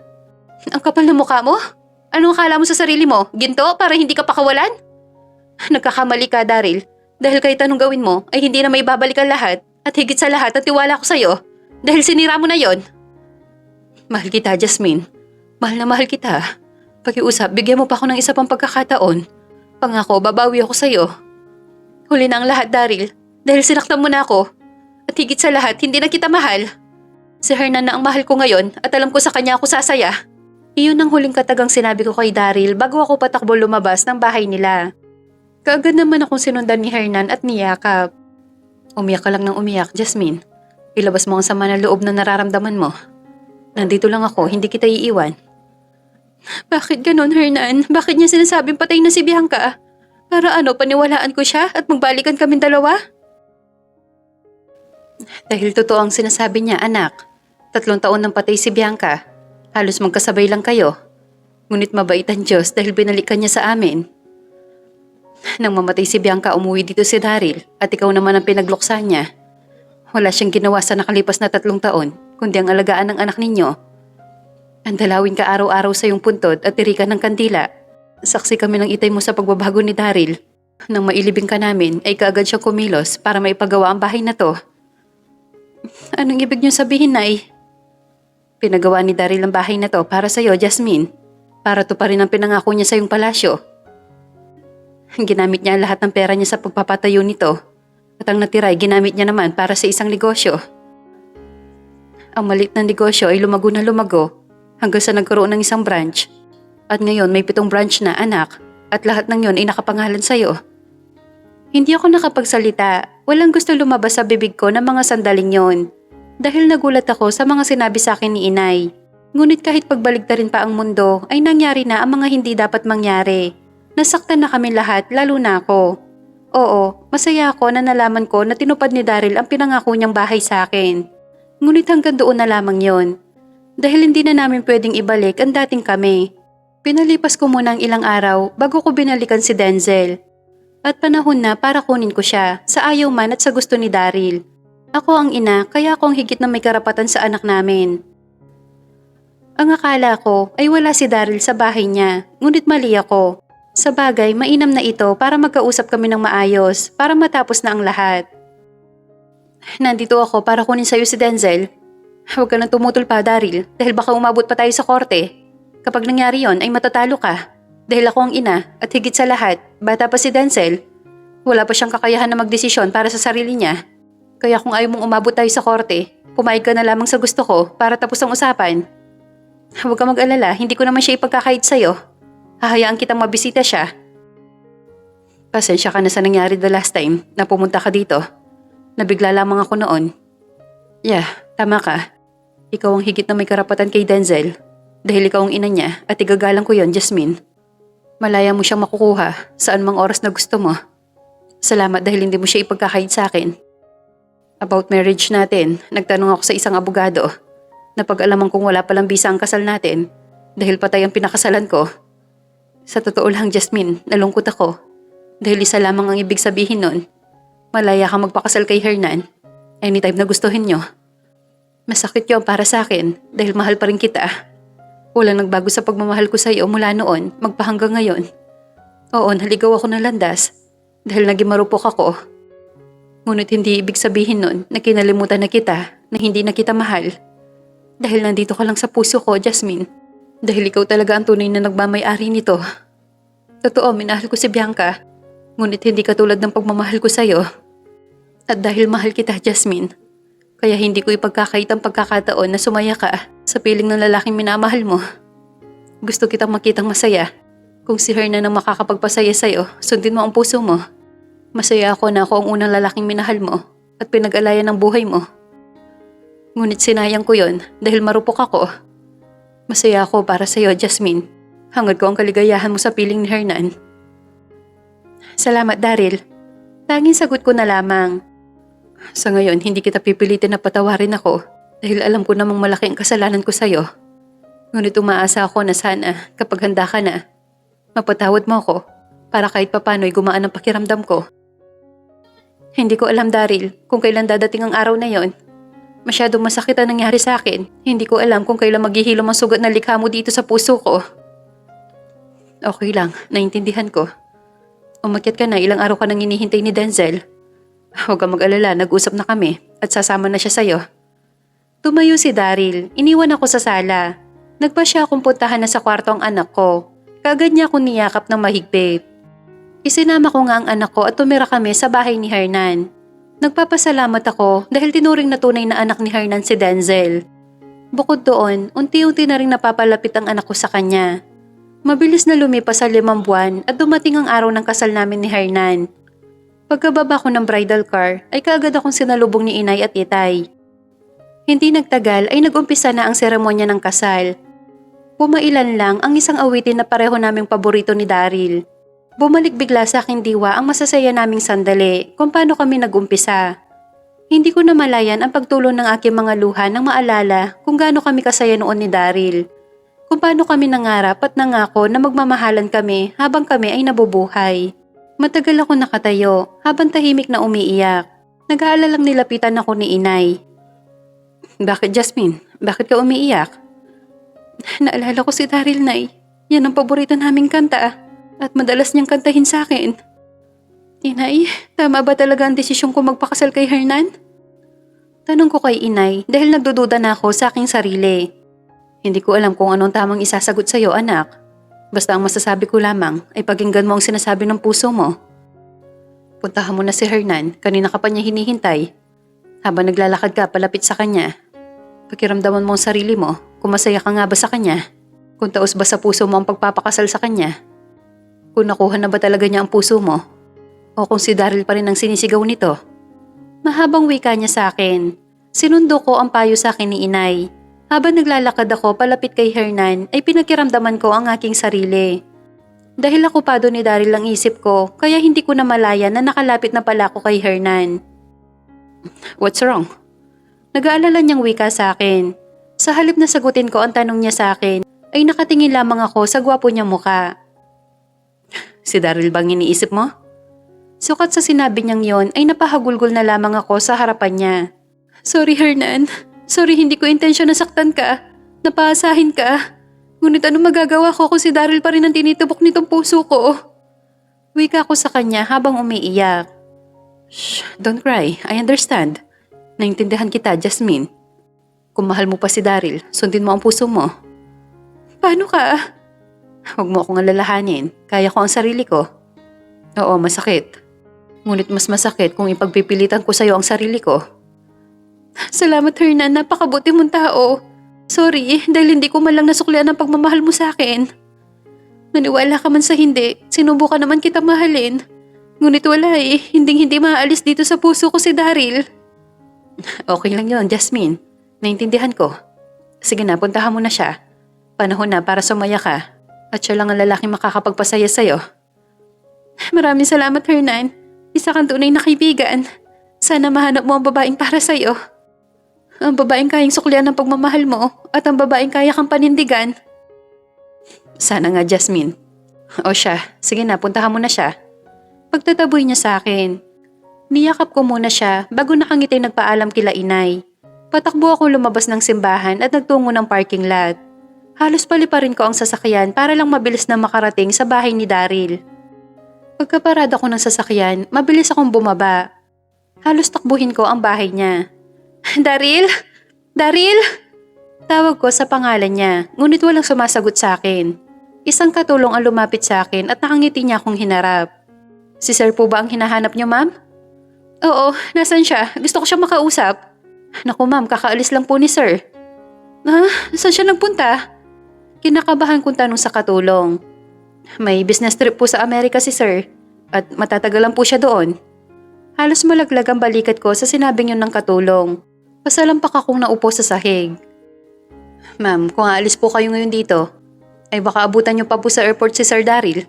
Ang kapal na mukha mo? Anong akala mo sa sarili mo? Ginto para hindi ka pakawalan? Nagkakamali ka, Daryl. Dahil kahit anong gawin mo ay hindi na maibabalik ang lahat at higit sa lahat ang tiwala ko sa'yo dahil sinira mo na yon. Mahal kita, Jasmine. Mahal na mahal kita. Pakiusap, bigyan mo pa ako ng isa pang pagkakataon. Pangako, babawi ako sa'yo. Huli na ang lahat, Daryl, dahil sinaktan mo na ako. At higit sa lahat, hindi na kita mahal. Si Hernan na ang mahal ko ngayon at alam ko sa kanya ako sasaya. Iyon ang huling katagang sinabi ko kay Daryl bago ako patakbo lumabas ng bahay nila. Kaagad naman akong sinundan ni Hernan at niyakap. Umiyak ka lang ng umiyak, Jasmine. Ilabas mo ang sama ng loob na nararamdaman mo. Nandito lang ako, hindi kita iiwan. Bakit ganon, Hernan? Bakit niya sinasabing patay na si Bianca? Para ano, paniwalaan ko siya at magbalikan kaming dalawa? Dahil totoo ang sinasabi niya, anak. 3 taon nang patay si Bianca. Halos magkasabay lang kayo. Ngunit mabait ang Diyos dahil binalikan niya sa amin. Nang mamatay si Bianca, umuwi dito si Daryl at ikaw naman ang pinagluksa niya. Wala siyang ginawa sa nakalipas na 3 taon, kundi ang alagaan ng anak ninyo. Ang dalawin ka araw-araw sa iyong puntod at tirikan ng kandila. Saksi kami ng itay mo sa pagbabago ni Daryl. Nang mailibing ka namin, ay kaagad siya kumilos para maipagawa ang bahay na to. Anong ibig niyong sabihin, Nay? Pinagawa ni Daryl ang bahay na to para sa iyo, Jasmine. Para to pa rin ang pinangako niya sa iyong palasyo. Ginamit niya lahat ng pera niya sa pagpapatayo nito at ang natira ay ginamit niya naman para sa isang negosyo. Ang maliit na negosyo ay lumago na lumago hanggang sa nagkaroon ng isang branch. At ngayon may 7 branch na, anak, at lahat ng yon ay nakapangalan sa iyo. Hindi ako nakapagsalita, walang gusto lumabas sa bibig ko ng mga sandaling yon. Dahil nagulat ako sa mga sinabi sa akin ni inay. Ngunit kahit pagbaligtarin pa ang mundo ay nangyari na ang mga hindi dapat mangyari. Nasaktan na kami lahat, lalo na ako. Oo, masaya ako na nalaman ko na tinupad ni Daryl ang pinangako niyang bahay sa akin. Ngunit hanggang doon na lamang yon. Dahil hindi na namin pwedeng ibalik ang dating kami. Pinalipas ko muna ang ilang araw bago ko binalikan si Denzel. At panahon na para kunin ko siya sa ayaw man at sa gusto ni Daryl. Ako ang ina kaya ako ang higit na may karapatan sa anak namin. Ang akala ko ay wala si Daryl sa bahay niya, ngunit mali ako. Sa bagay, mainam na ito para magkausap kami ng maayos, para matapos na ang lahat. Nandito ako para kunin sa'yo si Denzel. Huwag ka nang tumutol pa, Daryl, dahil baka umabot pa tayo sa korte. Kapag nangyari yon ay matatalo ka. Dahil ako ang ina at higit sa lahat, bata pa si Denzel. Wala pa siyang kakayahan na magdesisyon para sa sarili niya. Kaya kung ayaw mong umabot tayo sa korte, pumayag ka na lamang sa gusto ko para tapos ang usapan. Huwag ka mag-alala, hindi ko naman siya ipagkakait sa'yo. Hahayaan kitang mabisita siya. Pasensya ka na sa nangyari the last time na pumunta ka dito. Nabigla lamang ako noon. Yeah, tama ka. Ikaw ang higit na may karapatan kay Denzel. Dahil ikaw ang ina niya at igagalang ko yon, Jasmine. Malaya mo siyang makukuha saan mang oras na gusto mo. Salamat dahil hindi mo siya ipagkakait sa akin. About marriage natin, nagtanong ako sa isang abogado. Napag-alaman kong wala palang bisa ang kasal natin dahil patay ang pinakasalan ko. Sa totoo lang, Jasmine, nalungkot ako. Dahil isa lamang ang ibig sabihin nun. Malaya kang magpakasal kay Hernan. Anytime na gustuhin nyo. Masakit yun para sa akin dahil mahal pa rin kita. Walang nagbago sa pagmamahal ko sa iyo mula noon, magpahanggang ngayon. Oo, naligaw ako ng landas dahil naging marupok ako. Ngunit hindi ibig sabihin nun na kinalimutan na kita, na hindi na kita mahal. Dahil nandito ka lang sa puso ko, Jasmine. Dahil ikaw talaga ang tunay na nagmamay-ari nito. Totoo, minahal ko si Bianca. Ngunit hindi katulad ng pagmamahal ko sa'yo. At dahil mahal kita, Jasmine, kaya hindi ko ipagkakait ang pagkakataon na sumaya ka sa piling ng lalaking minamahal mo. Gusto kitang makitang masaya. Kung si Hernan ang makakapagpasaya sa'yo, sundin mo ang puso mo. Masaya ako na ako ang unang lalaking minahal mo at pinag-alayan ng buhay mo. Ngunit sinayang ko yon dahil marupok ako. Masaya ako para sa'yo, Jasmine. Hangad ko ang kaligayahan mo sa piling ni Hernan. Salamat, Daryl. Tanging sagot ko na lamang. Sa ngayon, hindi kita pipilitin na patawarin ako dahil alam ko namang malaki ang kasalanan ko sa'yo. Ngunit umaasa ako na sana kapag handa ka na, mapatawad mo ako para kahit papano'y gumaan ang pakiramdam ko. Hindi ko alam, Daryl, kung kailan dadating ang araw na yon. Masyadong masakit ang nangyari sa akin. Hindi ko alam kung kailan maghihilom ang sugat na likha mo dito sa puso ko. Okay lang, naintindihan ko. Umakyat ka na, ilang araw ka nang hinihintay ni Denzel. Huwag kang mag-alala, nag-usap na kami at sasama na siya sa'yo. Tumayo si Daryl, iniwan ako sa sala. Nagpa siya akong puntahan na sa kwarto ang anak ko. Kagad niya akong niyakap ng mahigpit. Isinama ko nga ang anak ko at tumira kami sa bahay ni Hernan. Nagpapasalamat ako dahil tinuring na tunay na anak ni Hernan si Denzel. Bukod doon, unti-unti na rin napapalapit ang anak ko sa kanya. Mabilis na lumipas sa 5 buwan at dumating ang araw ng kasal namin ni Hernan. Pagkababa ko ng bridal car ay kaagad akong sinalubong ni inay at itay. Hindi nagtagal ay nag-umpisa na ang seremonya ng kasal. Pumailan lang ang isang awitin na pareho naming paborito ni Daryl. Bumalik bigla sa aking diwa ang masasaya naming sandali kung paano kami nag-umpisa. Hindi ko namalayan ang pagtulong ng aking mga luha nang maalala kung gaano kami kasaya noon ni Daryl. Kung paano kami nangarap at nangako na magmamahalan kami habang kami ay nabubuhay. Matagal ako nakatayo habang tahimik na umiiyak. Nag-aalalang nilapitan ako ni inay. Bakit, Jasmine? Bakit ka umiiyak? Naalala ko si Daryl, Nay. Yan ang paborito naming kanta at madalas niyang kantahin sa akin. Inay, tama ba talaga ang desisyon ko magpakasal kay Hernan? Tanong ko kay inay dahil nagdududa na ako sa aking sarili. Hindi ko alam kung anong tamang isasagot sa iyo, anak. Basta ang masasabi ko lamang ay pakinggan mo ang sinasabi ng puso mo. Puntahan mo na si Hernan, kanina ka pa niya hinihintay. Habang naglalakad ka palapit sa kanya, pakiramdaman mo ang sarili mo kung masaya ka nga ba sa kanya. Kung taos ba sa puso mo ang pagpapakasal sa kanya. Kung nakuha na ba talaga niya ang puso mo? O kung si Daryl pa rin ang sinisigaw nito? Mahabang wika niya sa akin. Sinundo ko ang payo sa akin ni inay. Habang naglalakad ako palapit kay Hernan ay pinakiramdaman ko ang aking sarili. Dahil akupado ni Daryl ang isip ko kaya hindi ko namalayan na nakalapit na pala ako kay Hernan. What's wrong? Nag-aalala niyang wika sa akin. Sa halip na sagutin ko ang tanong niya sa akin ay nakatingin lamang ako sa gwapo niyang muka. Si Daryl bang iniisip mo? Sukat sa sinabi niyang yon ay napahagulgol na lamang ako sa harapan niya. Sorry, Hernan. Sorry, hindi ko intensyon na saktan ka. Napaasahin ka. Ngunit ano magagawa ko kung si Daryl pa rin ang tinitubok nitong puso ko? Wika ko sa kanya habang umiiyak. Shh, don't cry. I understand. Naintindihan kita, Jasmine. Kung mahal mo pa si Daryl, sundin mo ang puso mo. Paano ka? Huwag mo akong alalahanin. Kaya ko ang sarili ko. Oo, masakit. Ngunit mas masakit kung ipagpipilitan ko sa'yo ang sarili ko. Salamat, Hernan. Napakabuti mong tao. Sorry, dahil hindi ko man lang nasuklian ang pagmamahal mo sa akin. Naniwala ka man sa hindi, sinubukan naman kita mahalin. Ngunit wala eh, hindi maaalis dito sa puso ko si Daryl. Okay lang yon, Jasmine. Naintindihan ko. Sige na, puntahan mo na siya. Panahon na para sumaya ka. At siya lang ang lalaking makakapagpasaya sa'yo. Maraming salamat, Hernan. Isa kang tunay na kaibigan. Sana mahanap mo ang babaeng para sa'yo. Ang babaeng kayang suklian ng pagmamahal mo at ang babaeng kaya kang panindigan. Sana nga, Jasmine. O siya, sige na, puntahan mo na siya. Pagtataboy niya sa akin. Niyakap ko muna siya bago nakangiti nagpaalam kila inay. Patakbo ako lumabas ng simbahan at nagtungo ng parking lot. Halos paliparin ko ang sasakyan para lang mabilis na makarating sa bahay ni Daryl. Pagkaparada ko ng sasakyan, mabilis akong bumaba. Halos takbuhin ko ang bahay niya. Daryl? Daryl? Tawag ko sa pangalan niya, ngunit walang sumasagot sa akin. Isang katulong ang lumapit sa akin at nakangiti niya akong hinarap. Si sir po ba ang hinahanap niyo, ma'am? Oo, nasan siya? Gusto ko siya makausap. Naku ma'am, kakaalis lang po ni sir. Saan siya nagpunta? Kinakabahan kong tanong sa katulong. May business trip po sa Amerika si sir at matatagalan po siya doon. Halos malaglag ang balikat ko sa sinabing yun ng katulong. Pasalampak akong naupo sa sahig. Ma'am, kung aalis po kayo ngayon dito, ay baka abutan niyo pa po sa airport si Sir Daryl.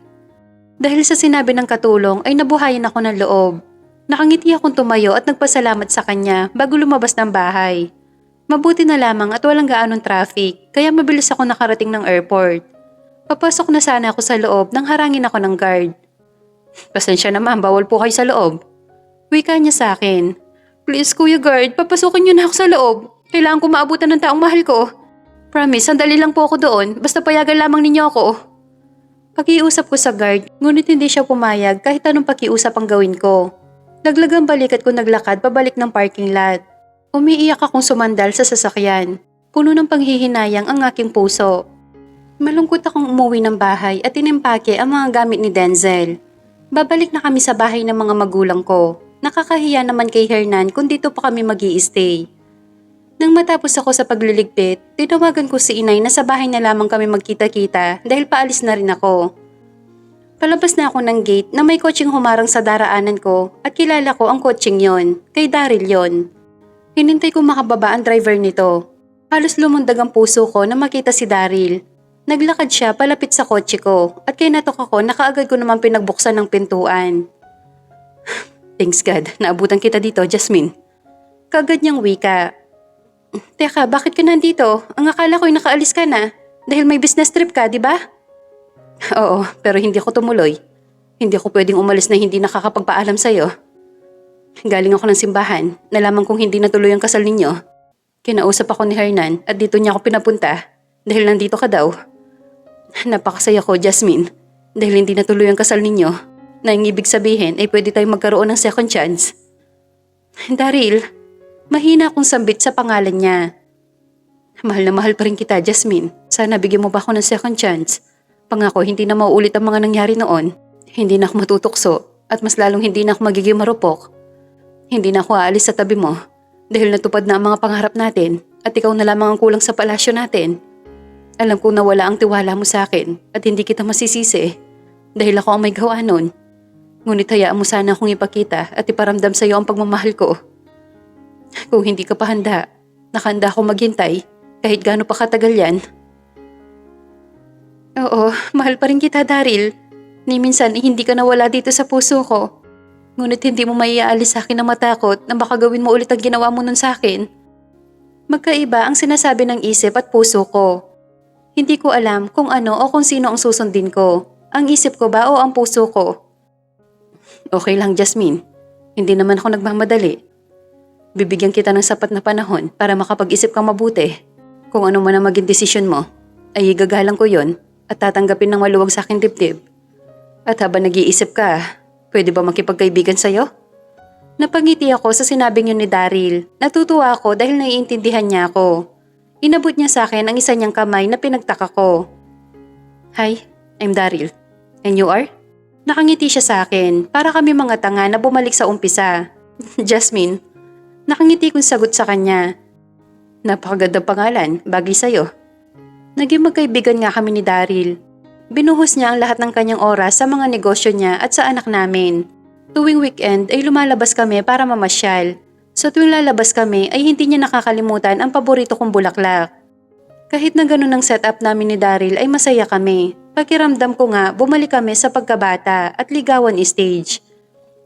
Dahil sa sinabi ng katulong ay nabuhayan ako ng loob. Nakangiti akong tumayo at nagpasalamat sa kanya bago lumabas ng bahay. Mabuti na lamang at walang gaanong traffic kaya mabilis ako nakarating ng airport. Papasok na sana ako sa loob nang harangin ako ng guard. Pasensya naman, bawal po kayo sa loob. Wika niya sa akin. Please kuya guard, papasukin niyo na ako sa loob. Kailangan ko maabutan ng taong mahal ko. Promise, sandali lang po ako doon. Basta payagan lamang ninyo ako. Pakiusap ko sa guard, ngunit hindi siya pumayag kahit anong pakiusap ang gawin ko. Laglag ang balikat ko naglakad pabalik ng parking lot. Umiiyak akong sumandal sa sasakyan. Puno ng panghihinayang ang aking puso. Malungkot akong umuwi ng bahay at inimpake ang mga gamit ni Denzel. Babalik na kami sa bahay ng mga magulang ko. Nakakahiya naman kay Hernan kung dito pa kami mag-i-stay. Nang matapos ako sa pagliligpit, tinawagan ko si inay na sa bahay na lamang kami magkita-kita dahil paalis na rin ako. Palabas na ako ng gate na may kotseng humarang sa daraanan ko at kilala ko ang kotseng yon, kay Daryl yon. Hinintay ko makababa ang driver nito. Halos lumundag ang puso ko na makita si Daryl. Naglakad siya palapit sa kotse ko at kinatok ako na kaagad ko naman pinagbuksan ng pintuan. Thanks God, naabutan kita dito, Jasmine. Kaagad niyang wika. Teka, bakit ka nandito? Ang akala ko'y nakaalis ka na dahil may business trip ka, di ba? Oo, pero hindi ako tumuloy. Hindi ako pwedeng umalis na hindi nakakapagpaalam sa'yo. Galing ako ng simbahan, nalaman kong hindi natuloy ang kasal ninyo. Kinausap ako ni Hernan at dito niya ako pinapunta dahil nandito ka daw. Napakasaya ko, Jasmine, dahil hindi natuloy ang kasal ninyo na ang ibig sabihin ay pwede tayong magkaroon ng second chance. Daryl, mahina akong sambit sa pangalan niya. Mahal na mahal pa rin kita, Jasmine. Sana bigyan mo ba ako ng second chance? Pangako, hindi na mauulit ang mga nangyari noon. Hindi na ako matutokso at mas lalong hindi na ako magiging marupok. Hindi na ako aalis sa tabi mo dahil natupad na ang mga pangarap natin at ikaw na lamang ang kulang sa palasyo natin. Alam kong nawala ang tiwala mo sa akin at hindi kita masisisi dahil ako ang may gawa nun. Ngunit hayaan mo sana akong ipakita at iparamdam sa iyo ang pagmamahal ko. Kung hindi ka pa handa, nakahanda akong maghintay kahit gaano pa katagal yan. Oo, mahal pa rin kita, Daryl. Ni minsan hindi ka nawala dito sa puso ko. Ngunit hindi mo maiaalis sa akin na matakot na baka gawin mo ulit ang ginawa mo nun sa akin. Magkaiba ang sinasabi ng isip at puso ko. Hindi ko alam kung ano o kung sino ang susundin ko. Ang isip ko ba o ang puso ko? Okay lang, Jasmine. Hindi naman ako nagmamadali. Bibigyan kita ng sapat na panahon para makapag-isip kang mabuti. Kung ano man ang maging desisyon mo, ay igagalang ko yon at tatanggapin ng maluwag sa aking dibdib. At habang nag-iisip ka, pwede ba makipagkaibigan sa'yo? Napangiti ako sa sinabing yun ni Daryl. Natutuwa ako dahil naiintindihan niya ako. Inabot niya sa akin ang isa niyang kamay na pinagtaka ko. Hi, I'm Daryl. And you are? Nakangiti siya sa akin para kami mga tanga na bumalik sa umpisa. Jasmine. Nakangiti kong sagot sa kanya. Napakagandang pangalan, bagay sa'yo. Naging magkaibigan nga kami ni Daryl. Binuhos niya ang lahat ng kanyang oras sa mga negosyo niya at sa anak namin. Tuwing weekend ay lumalabas kami para mamasyal. Sa tuwing lalabas kami ay hindi niya nakakalimutan ang paborito kong bulaklak. Kahit na ganun ang setup namin ni Daryl ay masaya kami. Pakiramdam ko nga bumalik kami sa pagkabata at ligawan stage.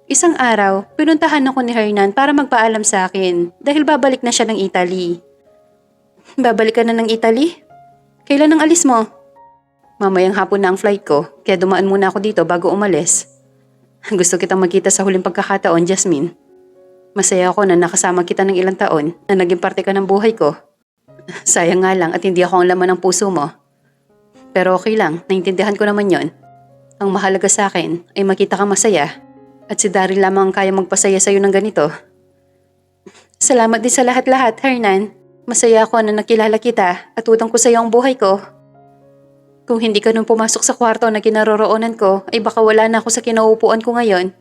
Isang araw, pinuntahan ako ni Hernan para magpaalam sa akin dahil babalik na siya ng Italy. Babalik ka na ng Italy? Kailan ang alis mo? Mamayang hapon na ang flight ko, kaya dumaan muna ako dito bago umalis. Gusto kitang magkita sa huling pagkakataon, Jasmine. Masaya ako na nakasama kita ng ilang taon na naging parte ka ng buhay ko. Sayang nga lang at hindi ako ang laman ng puso mo. Pero okay lang, naintindihan ko naman yon. Ang mahalaga sa akin ay makita kang masaya at si Daryl lamang ang kaya magpasaya sa'yo ng ganito. Salamat din sa lahat-lahat, Hernan. Masaya ako na nakilala kita at utang ko sa iyo ang buhay ko. Kung hindi ka nung pumasok sa kwarto na kinaroroonan ko, ay baka wala na ako sa kinauupuan ko ngayon.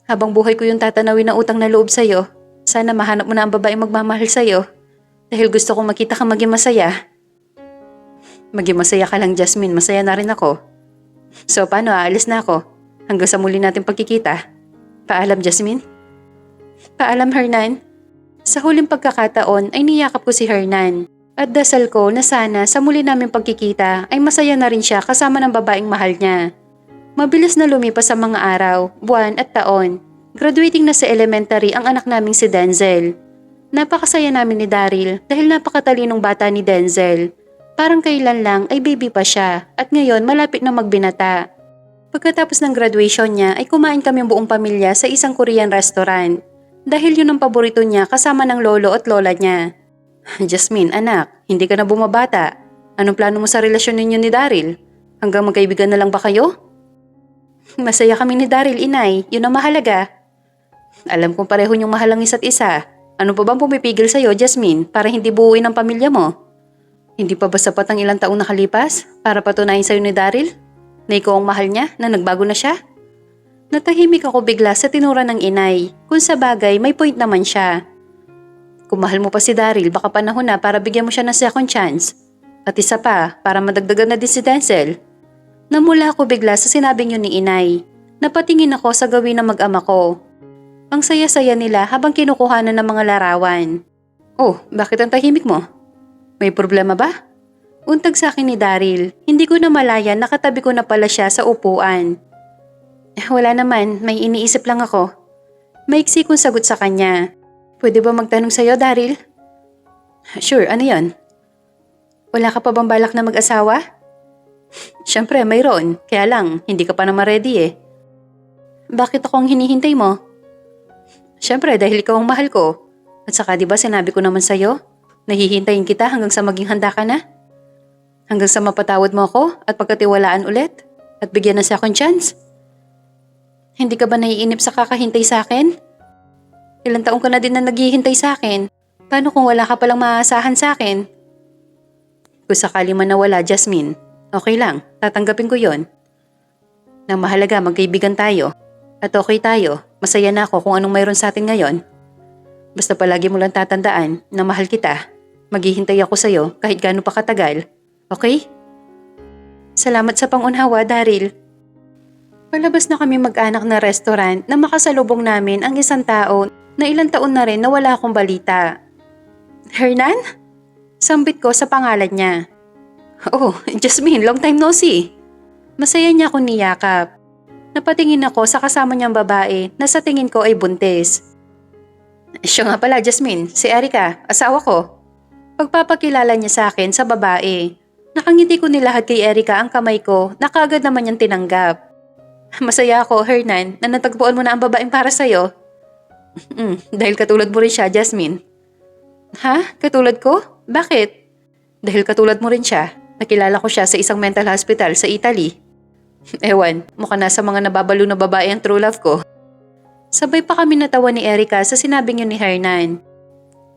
Habang buhay ko yung tatanawin na utang na loob sa'yo, sana mahanap mo na ang babaeng magmamahal sa'yo. Dahil gusto kong makita ka maging masaya. Maging masaya ka lang, Jasmine. Masaya na rin ako. So paano, aalis na ako? Hanggang sa muli natin pagkikita. Paalam, Jasmine. Paalam, Hernan. Sa huling pagkakataon ay niyakap ko si Hernan. At dasal ko na sana sa muli naming pagkikita ay masaya na rin siya kasama ng babaeng mahal niya. Mabilis na lumipas sa mga araw, buwan at taon. Graduating na sa elementary ang anak naming si Denzel. Napakasaya namin ni Daryl dahil napakatalinong bata ni Denzel. Parang kailan lang ay baby pa siya at ngayon malapit na magbinata. Pagkatapos ng graduation niya ay kumain kami buong pamilya sa isang Korean restaurant. Dahil yun ang paborito niya kasama ng lolo at lola niya. Jasmine, anak, hindi ka na bumabata. Anong plano mo sa relasyon ninyo ni Daryl? Hanggang magkaibigan na lang ba kayo? Masaya kami ni Daryl, inay. Yun ang mahalaga. Alam kong pareho niyong mahal ang isa't isa. Ano pa bang pumipigil sa'yo, Jasmine, para hindi buuin ang pamilya mo? Hindi pa ba sapat ang ilang taong nakalipas para patunayan sa'yo ni Daryl na ikaw ang mahal niya, na nagbago na siya? Natahimik ako bigla sa tinura ng inay. Kung sa bagay, may point naman siya. Kung mahal mo pa si Daryl, baka panahon na para bigyan mo siya ng second chance. At isa pa, para madagdagan na din si Denzel. Namula ako bigla sa sinabing yun ni inay. Napatingin ako sa gawin ng mag-ama ko. Ang saya-saya nila habang kinukuhanan ng mga larawan. Oh, bakit ang tahimik mo? May problema ba? Untag sa akin ni Daryl, hindi ko na malaya nakatabi ko na pala siya sa upuan. Wala naman, may iniisip lang ako. Maiksi kong sagot sa kanya. Pwede ba magtanong sa'yo, Daryl? Sure, ano yon? Wala ka pa bang balak na mag-asawa? Siyempre, mayroon. Kaya lang, hindi ka pa naman ready eh. Bakit ako ang hinihintay mo? Siyempre, dahil ikaw ang mahal ko. At saka diba sinabi ko naman sa'yo, nahihintayin kita hanggang sa maging handa ka na? Hanggang sa mapatawad mo ako at pagkatiwalaan ulit? At bigyan ng second chance? Hindi ka ba naiinip sa kakahintay sa akin? Ilang taong ka na din na naghihintay sa akin. Paano kung wala ka palang maaasahan sa akin? Kung sakali man nawala, Jasmine, okay lang, tatanggapin ko yon. Nang mahalaga, magkaibigan tayo. At okay tayo, masaya na ako kung anong mayroon sa atin ngayon. Basta palagi mo lang tatandaan na mahal kita. Maghihintay ako sa'yo kahit gaano pa katagal. Okay? Salamat sa pangunawa, Daryl. Palabas na kami mag-anak na restaurant na makasalubong namin ang isang tao na ilang taon na rin na wala akong balita. Hernan? Sambit ko sa pangalan niya. Oh, Jasmine, long time no see. Masaya niya akong niyakap. Napatingin ako sa kasama niyang babae na sa tingin ko ay buntis. Siya nga pala, Jasmine, si Erica, asawa ko. Pagpapakilala niya sa akin sa babae. Nakangiti ko nilahad kay Erica ang kamay ko na kaagad naman niyang tinanggap. Masaya ako, Hernan, na natagpuan mo na ang babaeng para sa'yo. Dahil katulad mo rin siya, Jasmine. Ha? Katulad ko? Bakit? Dahil katulad mo rin siya. Nakilala ko siya sa isang mental hospital sa Italy. Ewan, mukha na sa mga nababalo na babae ang true love ko. Sabay pa kami natawa ni Erica sa sinabing yun ni Hernan.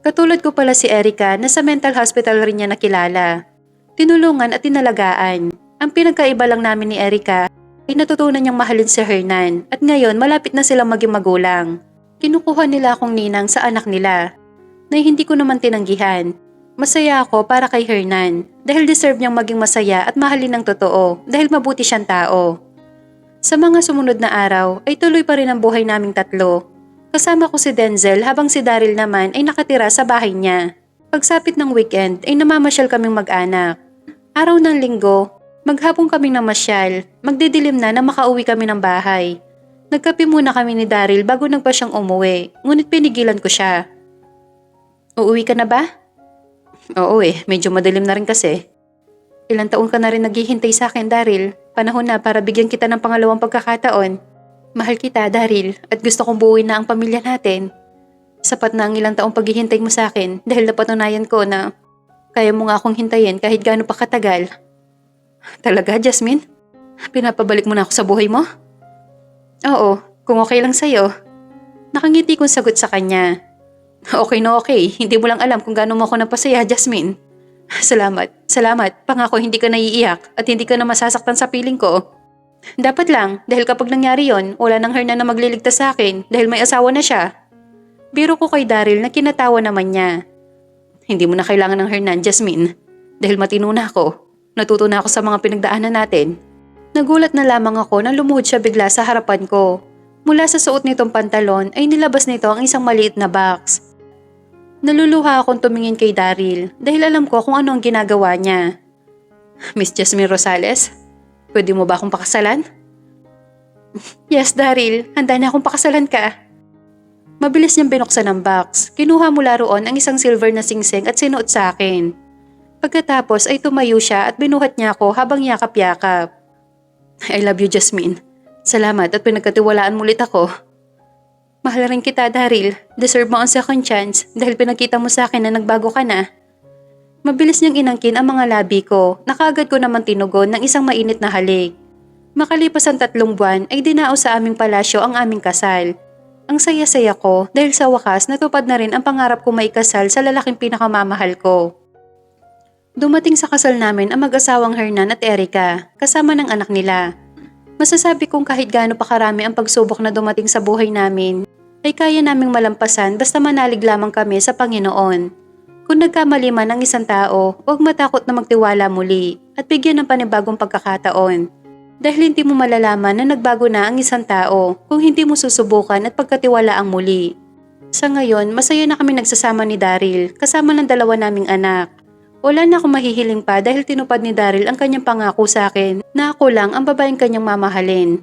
Katulad ko pala si Erica na sa mental hospital rin niya nakilala. Tinulungan at tinalagaan. Ang pinagkaiba lang namin ni Erica ay natutunan niyang mahalin si Hernan at ngayon malapit na silang maging magulang. Kinukuha nila akong ninang sa anak nila na hindi ko naman tinanggihan. Masaya ako para kay Hernan dahil deserve niyang maging masaya at mahalin ng totoo dahil mabuti siyang tao. Sa mga sumunod na araw ay tuloy pa rin ang buhay naming tatlo. Kasama ko si Denzel habang si Daryl naman ay nakatira sa bahay niya. Pagsapit ng weekend ay namamasyal kaming mag-anak. Araw ng linggo, maghapon kaming namasyal, magdidilim na makauwi kami ng bahay. Nagkape muna kami ni Daryl bago nagpa siyang umuwi, ngunit pinigilan ko siya. Uuwi ka na ba? Oo medyo madilim na rin kasi. Ilang taon ka na rin naghihintay sa akin, Daryl. Panahon na para bigyan kita ng pangalawang pagkakataon. Mahal kita, Daryl, at gusto kong buuin na ang pamilya natin. Sapat na ang ilang taong paghihintay mo sa akin dahil napatunayan ko na kaya mo nga akong hintayin kahit gaano pa katagal. Talaga, Jasmine? Pinapabalik mo na ako sa buhay mo? Oo, kung okay lang sa'yo. Nakangiti kong sagot sa kanya. Okay na okay, hindi mo lang alam kung gaano mo ako napasaya, Jasmine. Salamat. Pangako hindi ka naiiyak at hindi ka na masasaktan sa piling ko. Dapat lang, dahil kapag nangyari yon, wala nang Hernan na magliligtas sa akin dahil may asawa na siya. Biro ko kay Daryl na kinatawa naman niya. Hindi mo na kailangan ng Hernan, Jasmine. Dahil matino na ako. Natuto na ako sa mga pinagdaanan natin. Nagulat na lamang ako nang lumuhod siya bigla sa harapan ko. Mula sa suot nitong pantalon ay nilabas nito ang isang maliit na box. Naluluha akong tumingin kay Daryl dahil alam ko kung ano ang ginagawa niya. Miss Jasmine Rosales, pwede mo ba akong pakasalan? Yes, Daryl, handa na akong pakasalan ka. Mabilis niyang binuksan ang box. Kinuha mula roon ang isang silver na singsing at sinuot sa akin. Pagkatapos ay tumayo siya at binuhat niya ako habang yakap-yakap. I love you, Jasmine. Salamat at pinagkatiwalaan mo ulit ako. Mahal rin kita, Daryl. Deserve mo ang second chance dahil pinakita mo sa akin na nagbago ka na. Mabilis niyang inangkin ang mga labi ko na kaagad ko naman tinugon ng isang mainit na halik. Makalipas ang 3 buwan ay dinao sa aming palasyo ang aming kasal. Ang saya-saya ko dahil sa wakas natupad na rin ang pangarap ko maikasal sa lalaking pinakamamahal ko. Dumating sa kasal namin ang mag-asawang Hernan at Erica, kasama ng anak nila. Masasabi kong kahit gaano pa karami ang pagsubok na dumating sa buhay namin, ay kaya naming malampasan basta manalig lamang kami sa Panginoon. Kung nagkamali man ang isang tao, huwag matakot na magtiwala muli at bigyan ng panibagong pagkakataon. Dahil hindi mo malalaman na nagbago na ang isang tao kung hindi mo susubukan at pagkatiwalaang muli. Sa ngayon, masaya na kami nagsasama ni Daryl kasama ng 2 naming anak. Wala na akong mahihiling pa dahil tinupad ni Daryl ang kanyang pangako sa akin na ako lang ang babaeng kanyang mamahalin.